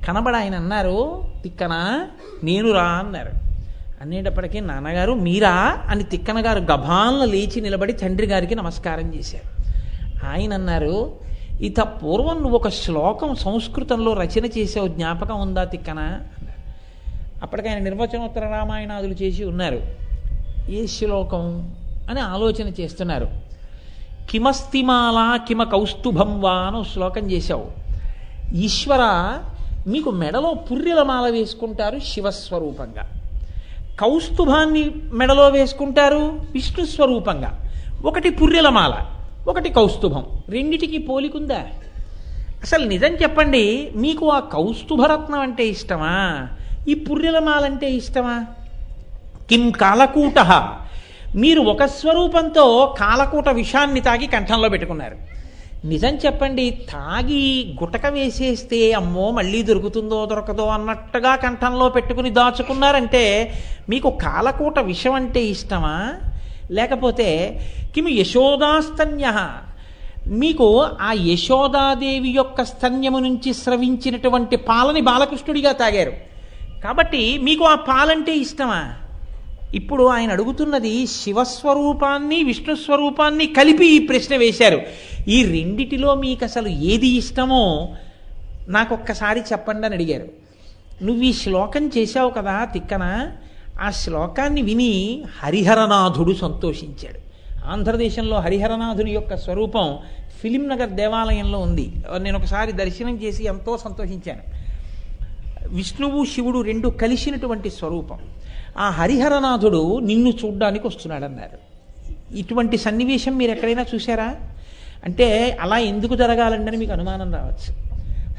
కనబడి ఆయన అన్నారు, తిక్కన నేను రా అన్నారు. అనేటప్పటికీ నాన్నగారు మీరా అని తిక్కన గారు గభాలను లేచి నిలబడి తండ్రి గారికి నమస్కారం చేశారు. ఆయన అన్నారు, ఇత పూర్వం నువ్వు ఒక శ్లోకం సంస్కృతంలో రచన చేసావు, జ్ఞాపకం ఉందా తిక్కన అన్నారు. అప్పటికి ఆయన నిర్వచనోత్తర రామాయణాదులు చేసి ఉన్నారు. ఏ శ్లోకం అని ఆలోచన చేస్తున్నారు. కిమస్తిమాల కిమ కౌస్తుభం వా అని శ్లోకం చేశావు. ఈశ్వర, మీకు మెడలో పుర్రెల మాల వేసుకుంటారు శివస్వరూపంగా, కౌస్తుభాన్ని మెడలో వేసుకుంటారు విష్ణు స్వరూపంగా. ఒకటి పుర్రెల మాల, ఒకటి కౌస్తుభం, రెండిటికి పోలికుందా? అసలు నిజం చెప్పండి, మీకు ఆ కౌస్తుభరత్నం అంటే ఇష్టమా, ఈ పుర్రెల మాల అంటే ఇష్టమా? కిం కాలకూట, మీరు ఒక స్వరూపంతో కాలకూట విషాన్ని తాగి కంఠంలో పెట్టుకున్నారు. నిజం చెప్పండి, తాగి గుటక వేసేస్తే అమ్మో మళ్ళీ దొరుకుతుందో దొరకదో అన్నట్టుగా కంఠంలో పెట్టుకుని దాచుకున్నారంటే మీకు కాలకూట విషం అంటే ఇష్టమా? లేకపోతే కిము యశోదాస్తన్య, మీకు ఆ యశోదాదేవి యొక్క స్తన్యము నుంచి స్రవించినటువంటి పాలని బాలకృష్ణుడిగా తాగారు కాబట్టి మీకు ఆ పాలంటే ఇష్టమా? ఇప్పుడు ఆయన అడుగుతున్నది శివస్వరూపాన్ని విష్ణుస్వరూపాన్ని కలిపి ఈ ప్రశ్న వేశారు. ఈ రెండిటిలో మీకు అసలు ఏది ఇష్టమో నాకొక్కసారి చెప్పండి అని అడిగారు. నువ్వు ఈ శ్లోకం చేశావు కదా తిక్కన, ఆ శ్లోకాన్ని విని హరిహరనాథుడు సంతోషించాడు. ఆంధ్రదేశంలో హరిహరనాథుని యొక్క స్వరూపం ఫిలిం నగర్ దేవాలయంలో ఉంది. నేను ఒకసారి దర్శనం చేసి ఎంతో సంతోషించాను. విష్ణువు శివుడు రెండు కలిసినటువంటి స్వరూపం. ఆ హరిహరనాథుడు నిన్ను చూడ్డానికి వస్తున్నాడన్నారు. ఇటువంటి సన్నివేశం మీరు ఎక్కడైనా చూసారా? అంటే అలా ఎందుకు జరగాలండి అని మీకు అనుమానం రావచ్చు.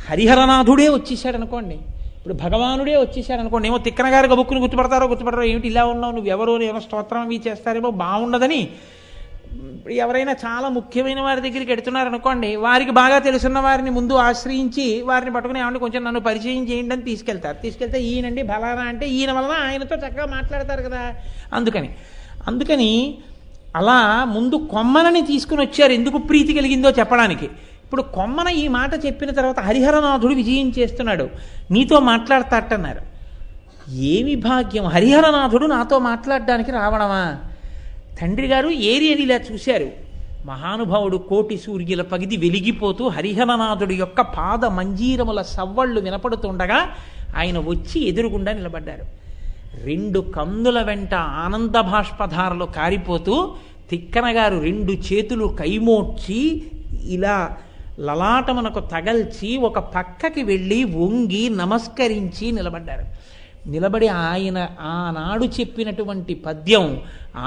హరిహరనాథుడే వచ్చేసాడు అనుకోండి, ఇప్పుడు భగవానుడే వచ్చేసాడు అనుకోండి, ఏమో తిక్కన గారు గబుక్కుని గుర్తుపడతారో ఏమిటి ఇలా ఉన్నావు నువ్వెవరో, ఏమో స్తోత్రం అవి చేస్తారేమో బాగుండదని. ఎవరైనా చాలా ముఖ్యమైన వారి దగ్గరికి ఎడుతున్నారనుకోండి, వారికి బాగా తెలుసున్న వారిని ముందు ఆశ్రయించి వారిని పట్టుకుని ఏమంటే కొంచెం నన్ను పరిచయం చేయండి అని తీసుకెళ్తే ఈయనండి బలానా అంటే ఈయన వలన ఆయనతో చక్కగా మాట్లాడతారు కదా. అందుకని అలా ముందు కొమ్మనని తీసుకుని వచ్చారు, ఎందుకు ప్రీతి కలిగిందో చెప్పడానికి. ఇప్పుడు కొమ్మన ఈ మాట చెప్పిన తర్వాత హరిహరనాథుడు విజయం చేస్తున్నాడు, నీతో మాట్లాడతాటన్నారు. ఏమి భాగ్యం, హరిహరనాథుడు నాతో మాట్లాడడానికి రావడమా? తండ్రి గారు ఏరి అని ఇలా చూశారు. మహానుభావుడు కోటి సూర్యుల పగిది వెలిగిపోతూ హరిహరనాథుడి యొక్క పాద మంజీరముల సవ్వళ్ళు వినపడుతుండగా ఆయన వచ్చి ఎదురుగుండా నిలబడ్డారు. రెండు కందుల వెంట ఆనంద బాష్పధారలు కారిపోతూ తిక్కన గారు రెండు చేతులు కైమోడ్చి ఇలా లలాటమునకు తగల్చి ఒక పక్కకి వెళ్ళి వంగి నమస్కరించి నిలబడ్డారు. నిలబడి ఆయన ఆనాడు చెప్పినటువంటి పద్యం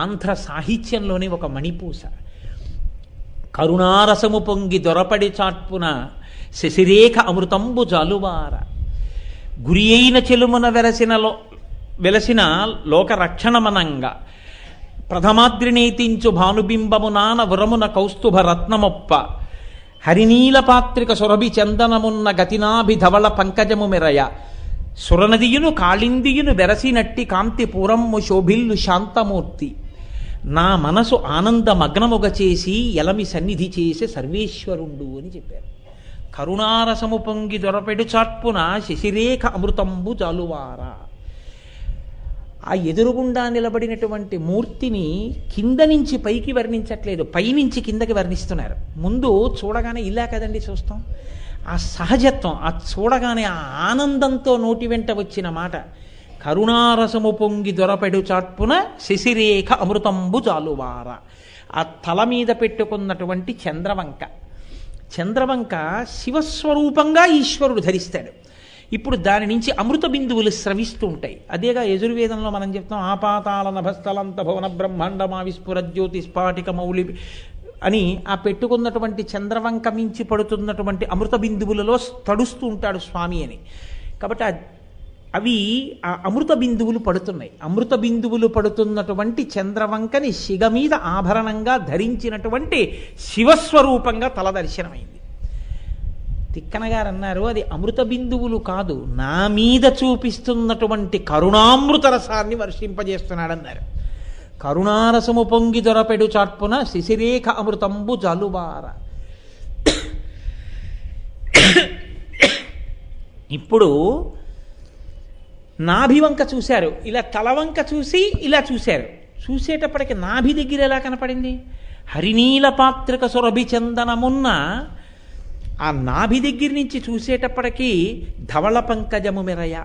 ఆంధ్ర సాహిత్యంలోని ఒక మణిపూస. కరుణారసము పొంగి దొరపడి చాట్పున శశిరేఖ అమృతంబు జాలువార, గురి అయిన చెలుమున వెలసిన లోక రక్షణమనంగా, ప్రథమాద్రినేతించు భానుబింబము నాన వరమున కౌస్తుభ రత్నమొప్ప, హరినీల పాత్రిక సురభి చందనమున్న గతినాభి ధవళ పంకజము మెరయ, సురనదియును కాళిందియును వెరసినట్టి కాంతి పూరమ్ము శోభిల్లు శాంతమూర్తి, నా మనసు ఆనంద మగ్నముగ చేసి ఎలమి సన్నిధి చేసే సర్వేశ్వరుండు అని చెప్పారు. కరుణారసము పొంగి దొరపెడు చాట్పున శశిరేఖ అమృతంబు జాలువార. ఆ ఎదురుగుండా నిలబడినటువంటి మూర్తిని కింద నుంచి పైకి వర్ణించట్లేదు, పైనుంచి కిందకి వర్ణిస్తున్నారు. ముందు చూడగానే ఇలా కదండి చూస్తాం, ఆ సహజత్వం, ఆ చూడగానే ఆ ఆనందంతో నోటి వెంట వచ్చిన మాట. కరుణారసము పొంగి దొరపెడు చాట్పున శశిరేఖ అమృతంబు జాలువార. ఆ తల మీద పెట్టుకున్నటువంటి చంద్రవంక శివస్వరూపంగా ఈశ్వరుడు ధరిస్తాడు. ఇప్పుడు దాని నుంచి అమృత బిందువులు స్రవిస్తూ ఉంటాయి. అదేగా యజుర్వేదంలో మనం చెప్తాం, ఆపాతాల నభస్థలంత భువన బ్రహ్మాండమా విస్ఫుర జ్యోతి స్ఫాటిక మౌలి అని ఆ పెట్టుకున్నటువంటి చంద్రవంక మించి పడుతున్నటువంటి అమృత బిందువులలో తడుస్తూ ఉంటాడు స్వామి అని. కాబట్టి అవి ఆ అమృత బిందువులు పడుతున్నాయి. అమృత బిందువులు పడుతున్నటువంటి చంద్రవంకని శిగ మీద ఆభరణంగా ధరించినటువంటి శివస్వరూపంగా తల దర్శనమైంది. తిక్కన గారు అన్నారు, అది అమృత బిందువులు కాదు, నా మీద చూపిస్తున్నటువంటి కరుణామృత రసాన్ని వర్షింపజేస్తున్నాడన్నారు. కరుణారసము పొంగి దొరపెడు చాట్పున శిశిరేఖ అమృతంబు జలుబార. ఇప్పుడు నాభి వంక చూశారు, ఇలా తలవంక చూసి ఇలా చూశారు. చూసేటప్పటికి నాభి దగ్గర ఎలా కనపడింది? హరినీల పాత్రిక సురభి చందనమున్న ఆ నాభి దగ్గర నుంచి చూసేటప్పటికీ ధవళ పంకజము మెరయ,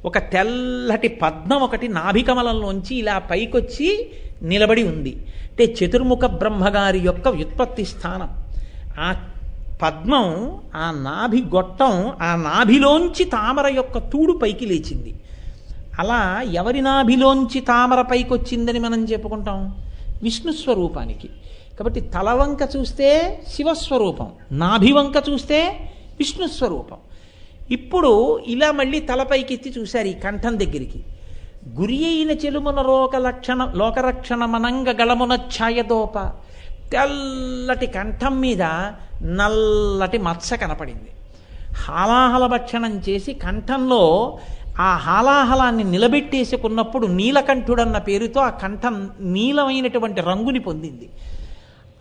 ఒక తెల్లటి పద్మం ఒకటి నాభికమలంలోంచి ఇలా పైకొచ్చి నిలబడి ఉంది. అంటే చతుర్ముఖ బ్రహ్మగారి యొక్క వ్యుత్పత్తి స్థానం. ఆ పద్మం, ఆ నాభి గొట్టం, ఆ నాభిలోంచి తామర యొక్క తూడు పైకి లేచింది. అలా ఎవరి నాభిలోంచి తామర పైకి వచ్చిందని మనం చెప్పుకుంటాం? విష్ణుస్వరూపానికి. కాబట్టి తలవంక చూస్తే శివస్వరూపం, నాభివంక చూస్తే విష్ణుస్వరూపం. ఇప్పుడు ఇలా మళ్ళీ తలపైకి ఎత్తి చూశారు ఈ కంఠం దగ్గరికి. గురి అయిన చెలుమున లోకరక్షణ మనంగ గళమున ఛాయదోప, తెల్లటి కంఠం మీద నల్లటి మత్స కనపడింది. హాలాహల భక్షణం చేసి కంఠంలో ఆ హాలాహలాన్ని నిలబెట్టేసుకున్నప్పుడు నీలకంఠుడన్న పేరుతో ఆ కంఠం నీలమైనటువంటి రంగుని పొందింది.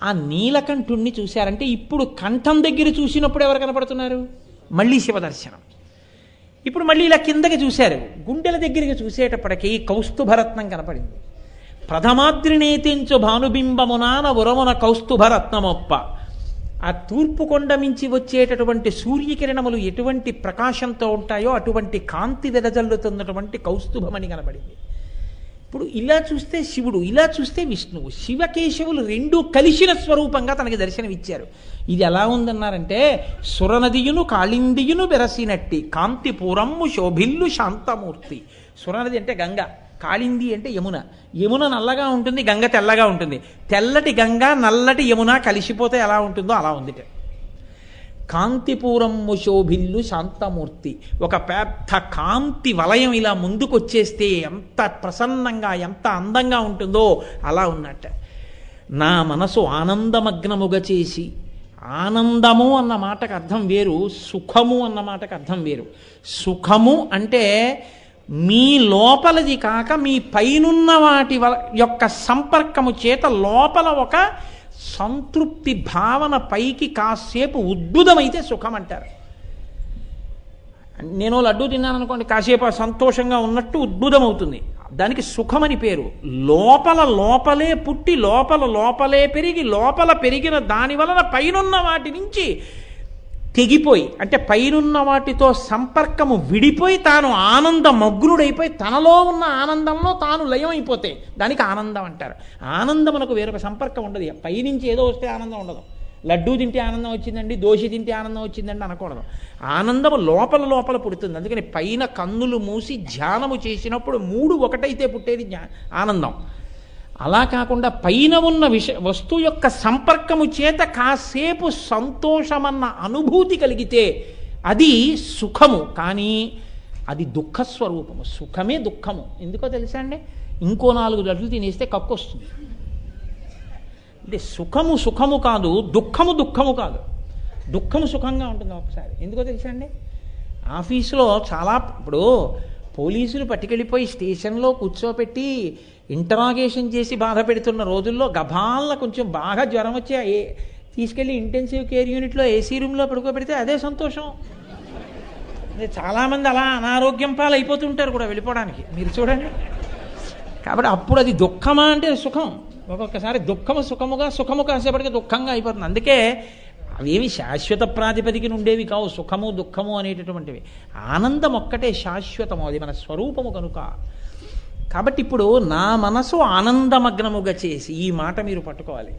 ఆ నీలకంఠుణ్ణి చూశారంటే ఇప్పుడు కంఠం దగ్గర చూసినప్పుడు ఎవరు కనపడుతున్నారు? మళ్ళీ శివదర్శనం. ఇప్పుడు మళ్ళీ ఇలా కిందకి చూశారు, గుండెల దగ్గరికి చూసేటప్పటికీ కౌస్తుభరత్నం కనపడింది. ప్రథమాద్రినేతించు భానుబింబమునాన ఉరమున కౌస్తుభరత్నమొప్ప. ఆ తూర్పు కొండ మించి వచ్చేటటువంటి సూర్యకిరణములు ఎటువంటి ప్రకాశంతో ఉంటాయో అటువంటి కాంతి వెదజల్లుతున్నటువంటి కౌస్తుభమని కనపడింది. ఇప్పుడు ఇలా చూస్తే శివుడు, ఇలా చూస్తే విష్ణువు, శివకేశవులు రెండూ కలిసిన స్వరూపంగా తనకి దర్శనమిచ్చారు. ఇది ఎలా ఉందన్నారంటే, సురనదియును కాళిందియును బెరసినట్టి కాంతిపూరమ్ము శోభిల్లు శాంతమూర్తి. సురనది అంటే గంగ, కాళింది అంటే యమున. యమున నల్లగా ఉంటుంది, గంగ తెల్లగా ఉంటుంది. తెల్లటి గంగ నల్లటి యమున కలిసిపోతే ఎలా ఉంటుందో అలా ఉంది. కాంతిపూరమ్ము శోభిల్లు శాంతమూర్తి. ఒక పెద్ద కాంతి వలయం ఇలా ముందుకొచ్చేస్తే ఎంత ప్రసన్నంగా ఎంత అందంగా ఉంటుందో అలా ఉన్నట్ట. నా మనసు ఆనందమగ్నముగా చేసి, ఆనందము అన్న మాటకు అర్థం వేరు, సుఖము అన్న మాటకు అర్థం వేరు. సుఖము అంటే మీ లోపలది కాక మీ పైనున్న వాటి యొక్క సంపర్కము చేత లోపల ఒక సంతృప్తి భావన పైకి కాసేపు ఉద్భుతమైతే సుఖం అంటారు. నేను లడ్డూ తిన్నాను అనుకోండి, కాసేపు సంతోషంగా ఉన్నట్టు ఉద్భుతం అవుతుంది, దానికి సుఖమని పేరు. లోపలే పుట్టి లోపలే పెరిగి లోపల పెరిగిన దాని వలన పైనున్న వాటి నుంచి తెగిపోయి, అంటే పైనున్న వాటితో సంపర్కము విడిపోయి తాను ఆనంద మగ్నుడైపోయి తనలో ఉన్న ఆనందంలో తాను లయమైపోతే దానికి ఆనందం అంటారు. ఆనందమునకు వేరొక సంపర్కం ఉండదు. పైనుంచి ఏదో వస్తే ఆనందం ఉండదు. లడ్డూ తింటే ఆనందం వచ్చిందండి, దోశ తింటే ఆనందం వచ్చిందండి అనకూడదు. ఆనందము లోపల పుడుతుంది. అందుకని పైన కన్నులు మూసి ధ్యానము చేసినప్పుడు మూడు ఒకటైతే పుట్టేది ఆనందం. అలా కాకుండా పైన ఉన్న వస్తువు యొక్క సంపర్కము చేత కాసేపు సంతోషమన్న అనుభూతి కలిగితే అది సుఖము. కానీ అది దుఃఖస్వరూపము. సుఖమే దుఃఖము. ఎందుకో తెలుసా అండి? ఇంకో 4 లడ్లు తినేస్తే కక్కు వస్తుంది. అంటే సుఖము కాదు, దుఃఖము కాదు. దుఃఖము సుఖంగా ఉంటుంది ఒకసారి. ఎందుకో తెలుసా అండి? ఆఫీసులో చాలా, ఇప్పుడు పోలీసులు పట్టుకెళ్ళిపోయి స్టేషన్లో కూర్చోపెట్టి ఇంటరాగేషన్ చేసి బాధ పెడుతున్న రోజుల్లో గభాల కొంచెం బాగా జ్వరం వచ్చి తీసుకెళ్ళి ఇంటెన్సివ్ కేర్ యూనిట్లో ఏసీ రూమ్లో పడుకోబెడితే అదే సంతోషం. చాలామంది అలా అనారోగ్యం పాలు అయిపోతుంటారు కూడా వెళ్ళిపోవడానికి, మీరు చూడండి. కాబట్టి అప్పుడు అది దుఃఖమా అంటే సుఖం. ఒక్కొక్కసారి దుఃఖము సుఖము కాసేపటికి దుఃఖంగా అయిపోతుంది. అందుకే అవేమి శాశ్వత ప్రాతిపదికన ఉండేవి కావు సుఖము దుఃఖము అనేటటువంటివి. ఆనందం ఒక్కటే శాశ్వతము, అది మన స్వరూపము కనుక. కాబట్టి ఇప్పుడు నా మనసు ఆనందమగ్నముగా చేసి, ఈ మాట మీరు పట్టుకోవాలి.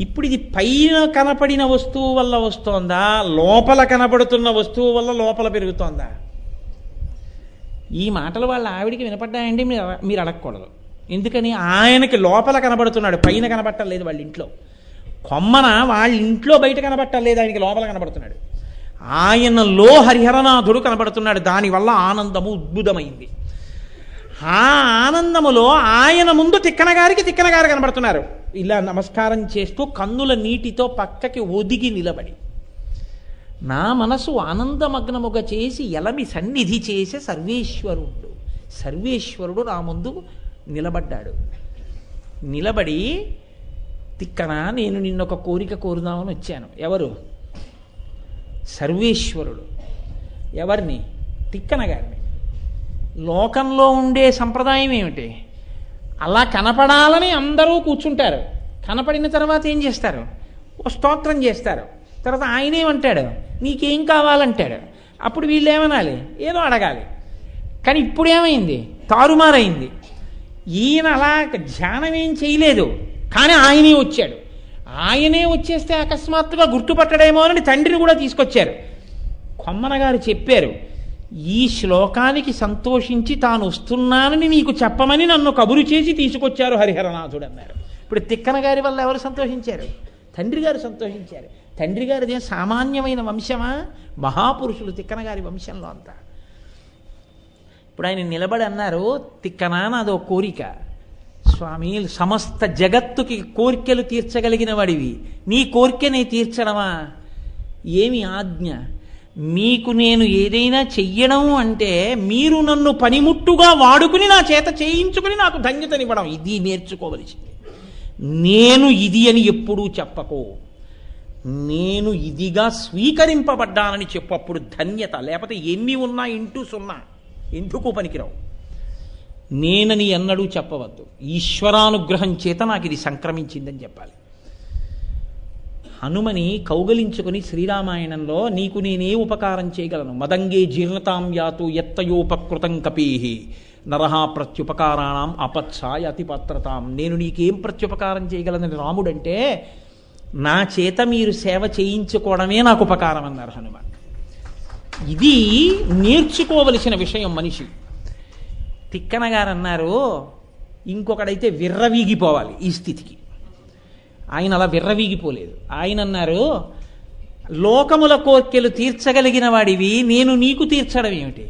ఇప్పుడు ఇది పైన కనపడిన వస్తువు వల్ల వస్తోందా, లోపల కనపడుతున్న వస్తువు వల్ల లోపల పెరుగుతోందా? ఈ మాటలు వాళ్ళ ఆవిడికి వినపడ్డాయండి మీరు అడగకూడదు. ఎందుకని? ఆయనకి లోపల కనబడుతున్నాడు, పైన కనబట్టలేదు. వాళ్ళ ఇంట్లో కొమ్మన వాళ్ళ ఇంట్లో బయట కనబట్టలేదు, ఆయనకి లోపల కనబడుతున్నాడు. ఆయనలో హరిహరనాథుడు కనబడుతున్నాడు. దానివల్ల ఆనందము ఉద్భుతమైంది. ఆ ఆనందములో ఆయన ముందు తిక్కనగారికి తిక్కనగారు కనబడుతున్నారు. ఇలా నమస్కారం చేస్తూ కన్నుల నీటితో పక్కకి ఒదిగి నిలబడి, నా మనసు ఆనందమగ్నముగా చేసి ఎలమి సన్నిధి చేసే సర్వేశ్వరుడు. సర్వేశ్వరుడు నా ముందు నిలబడ్డాడు. నిలబడి, తిక్కన, నేను నిన్నొక కోరిక కోరుదామని వచ్చాను. ఎవరు? సర్వేశ్వరుడు. ఎవరిని? తిక్కన గారిని. లోకంలో ఉండే సంప్రదాయం ఏమిటి? అలా కనపడాలని అందరూ కూర్చుంటారు. కనపడిన తర్వాత ఏం చేస్తారు? ఓ స్తోత్రం చేస్తారు. తర్వాత ఆయనేమంటాడు? నీకేం కావాలంటాడు. అప్పుడు వీళ్ళు ఏమనాలి? ఏదో అడగాలి. కానీ ఇప్పుడు ఏమైంది? తారుమారైంది. ఈయన అలా ధ్యానం ఏం చేయలేదు, కానీ ఆయనే వచ్చాడు. ఆయనే వచ్చేస్తే అకస్మాత్తుగా గుర్తుపట్టడేమో అని తండ్రిని కూడా తీసుకొచ్చారు. కొమ్మన గారు చెప్పారు, ఈ శ్లోకానికి సంతోషించి తాను వస్తున్నానని నీకు చెప్పమని నన్ను కబురు చేసి తీసుకొచ్చారు హరిహరనాథుడు అన్నారు. ఇప్పుడు తిక్కన గారి వల్ల ఎవరు సంతోషించారు? తండ్రి గారు సంతోషించారు. తండ్రి గారిదే సామాన్యమైన వంశమా? మహాపురుషులు తిక్కన గారి వంశంలో అంతా. ఇప్పుడు ఆయన నిలబడి అన్నారు, తిక్కన, నాదో కోరిక. స్వామి, సమస్త జగత్తుకి కోరికలు తీర్చగలిగిన వాడివి, నీ కోరికనే తీర్చడమా? ఏమి ఆజ్ఞ? మీకు నేను ఏదైనా చెయ్యడం అంటే మీరు నన్ను పనిముట్టుగా వాడుకుని నా చేత చేయించుకుని నాకు ధన్యతనివ్వడం, ఇది నేర్చుకోవలసింది. నేను ఇది అని ఎప్పుడూ చెప్పకో, నేను ఇదిగా స్వీకరింపబడ్డానని చెప్పప్పుడు ధన్యత. లేకపోతే ఎన్ని ఉన్నా ఇంటూ సున్నా, ఎందుకు పనికిరావు. నేనని ఎన్నడూ చెప్పవద్దు. ఈశ్వరానుగ్రహం చేత నాకు ఇది సంక్రమించిందని చెప్పాలి. హనుమని కౌగలించుకుని శ్రీరామాయణంలో, నీకు నేనే ఉపకారం చేయగలను? మదంగే జీర్ణతాం యాతు ఎత్తయోపకృతం కపీహి నరహ ప్రత్యుపకారాణం అపత్సాయ అతిపాత్రతాం. నేను నీకేం ప్రత్యుపకారం చేయగలనని రాముడంటే, నా చేత మీరు సేవ చేయించుకోవడమే నాకు ఉపకారం అన్నారు హనుమ. ఇది నేర్చుకోవలసిన విషయం మనిషి. తిక్కన గారు అన్నారు, ఇంకొకడైతే విర్రవీగిపోవాలి ఈ స్థితికి. ఆయన అలా విర్రవీగిపోలేదు. ఆయన అన్నారు, లోకముల కోర్కెలు తీర్చగలిగిన వాడివి, నేను నీకు తీర్చడం ఏమిటి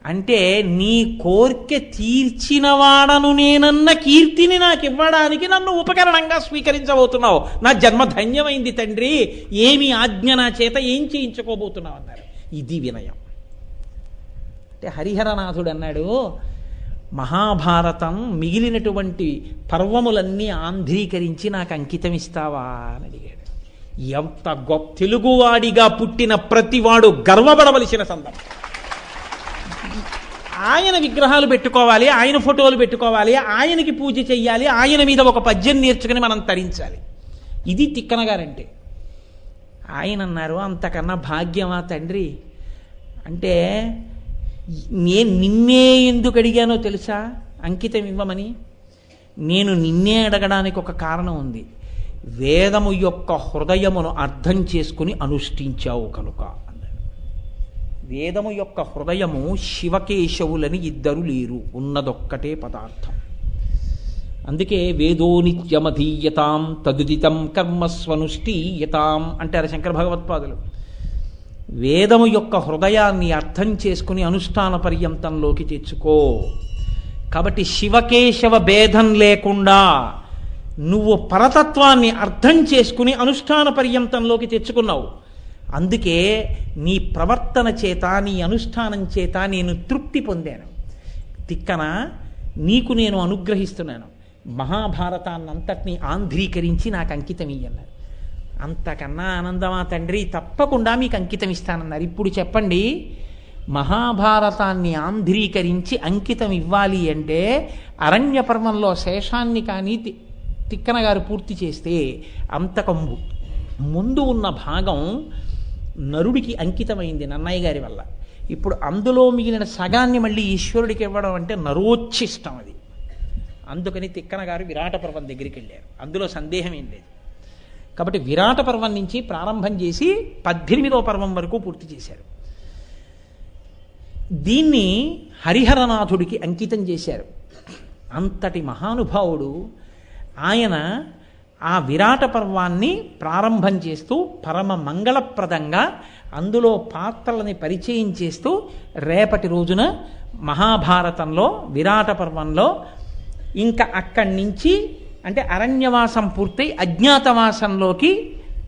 అంటే, నీ కోర్కె తీర్చినవాడను నేనన్న కీర్తిని నాకు ఇవ్వడానికి నన్ను ఉపకరణంగా స్వీకరించబోతున్నావు. నా జన్మ ధన్యమైంది తండ్రి, ఏమి ఆజ్ఞ నా చేత ఏం చేయించుకోబోతున్నావు అన్నారు. ఇది వినయం అంటే. హరిహరనాథుడు అన్నాడు, మహాభారతం మిగిలినటువంటి పర్వములన్నీ ఆంధ్రీకరించి నాకు అంకితం ఇస్తావా అని అడిగాడు. ఎంత గొప్ప తెలుగువాడిగా పుట్టిన ప్రతివాడు గర్వపడవలసిన సందర్భం. ఆయన విగ్రహాలు పెట్టుకోవాలి, ఆయన ఫోటోలు పెట్టుకోవాలి, ఆయనకి పూజ చెయ్యాలి, ఆయన మీద ఒక పద్యం నేర్చుకుని మనం తరించాలి. ఇది తిక్కన గారంటే. ఆయన అన్నారు, అంతకన్నా భాగ్యమా తండ్రి అంటే, నేను నిన్నే ఎందుకు అడిగానో తెలుసా అంకితం ఇవ్వమని? నేను నిన్నే అడగడానికి ఒక కారణం ఉంది. వేదము యొక్క హృదయమును అర్థం చేసుకుని అనుష్ఠించావు కనుక అన్నాడు. వేదము యొక్క హృదయము శివకేశవులని ఇద్దరు లేరు, ఉన్నదొక్కటే పదార్థం. అందుకే వేదో నిత్యమధీయతాం తదుదితం కర్మస్వనుష్ఠీయతాం అంటారు శంకర భగవత్పాదులు. వేదము యొక్క హృదయాన్ని అర్థం చేసుకుని అనుష్ఠాన పర్యంతంలోకి తెచ్చుకో. కాబట్టి శివకేశవ భేదం లేకుండా నువ్వు పరతత్వాన్ని అర్థం చేసుకుని అనుష్ఠాన పర్యంతంలోకి తెచ్చుకున్నావు. అందుకే నీ ప్రవర్తన చేత, నీ అనుష్ఠానం చేత నేను తృప్తి పొందాను. తిక్కన, నీకు నేను అనుగ్రహిస్తున్నాను, మహాభారతాన్నంతటినీ ఆంధ్రీకరించి నాకు అంకితం ఇయ్యన్నారు. అంతకన్నా ఆనందమా తండ్రి? తప్పకుండా మీకు అంకితం ఇస్తానన్నారు. ఇప్పుడు చెప్పండి, మహాభారతాన్ని ఆంధ్రీకరించి అంకితం ఇవ్వాలి అంటే అరణ్య పర్వంలో శేషాన్ని కానీ తిక్కన గారు పూర్తి చేస్తే, అంతకు ముందు ఉన్న భాగం నరుడికి అంకితమైంది నన్నయ్య గారి వల్ల. ఇప్పుడు అందులో మిగిలిన సగాన్ని మళ్ళీ ఈశ్వరుడికి ఇవ్వడం అంటే నరోచ్చిష్టం అది. అందుకని తిక్కన గారు విరాట పర్వం దగ్గరికి వెళ్ళారు. అందులో సందేహం ఏం లేదు. కాబట్టి విరాట పర్వం నుంచి ప్రారంభం చేసి 18వ పర్వం వరకు పూర్తి చేశారు. దీన్ని హరిహరనాథుడికి అంకితం చేశారు. అంతటి మహానుభావుడు ఆయన ఆ విరాట పర్వాన్ని ప్రారంభం చేస్తూ పరమ మంగళప్రదంగా అందులో పాత్రలని పరిచయం చేస్తూ రేపటి రోజున మహాభారతంలో విరాట పర్వంలో ఇంకా అక్కడి నుంచి అంటే అరణ్యవాసం పూర్తయి అజ్ఞాతవాసంలోకి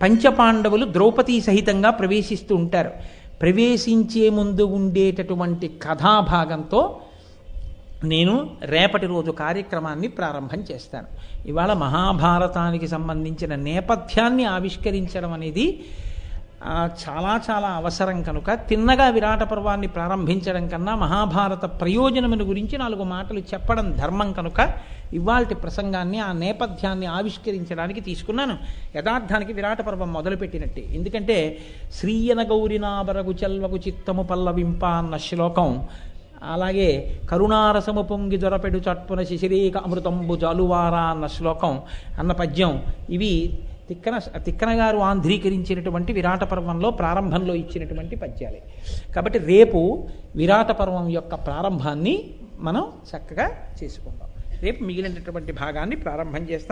పంచపాండవులు ద్రౌపదీ సహితంగా ప్రవేశిస్తూ ఉంటారు. ప్రవేశించే ముందు ఉండేటటువంటి కథాభాగంతో నేను రేపటి రోజు కార్యక్రమాన్ని ప్రారంభం చేస్తాను. ఇవాళ మహాభారతానికి సంబంధించిన నేపథ్యాన్ని ఆవిష్కరించడం అనేది చాలా చాలా అవసరం కనుక తిన్నగా విరాట పర్వాన్ని ప్రారంభించడం కన్నా మహాభారత ప్రయోజనముల గురించి 4 మాటలు చెప్పడం ధర్మం కనుక ఇవాల్టి ప్రసంగాన్ని ఆ నేపథ్యాన్ని ఆవిష్కరించడానికి తీసుకున్నాను. యథార్థానికి విరాట పర్వం మొదలుపెట్టినట్టే. ఎందుకంటే శ్రీయన గౌరినాబరగు చెల్వకు చిత్తము పల్లవింప అన్న శ్లోకం, అలాగే కరుణారసము పొంగి దొరపెడు చట్పున శిశిరేక అమృతంబు జాలువారా అన్న శ్లోకం అన్న పద్యం ఇవి తిక్కన గారు ఆంధ్రీకరించినటువంటి విరాట పర్వంలో ప్రారంభంలో ఇచ్చినటువంటి పద్యాలే. కాబట్టి రేపు విరాట పర్వం యొక్క ప్రారంభాన్ని మనం చక్కగా చేసుకుందాం. రేపు మిగిలినటువంటి భాగాన్ని ప్రారంభం చేస్తాం.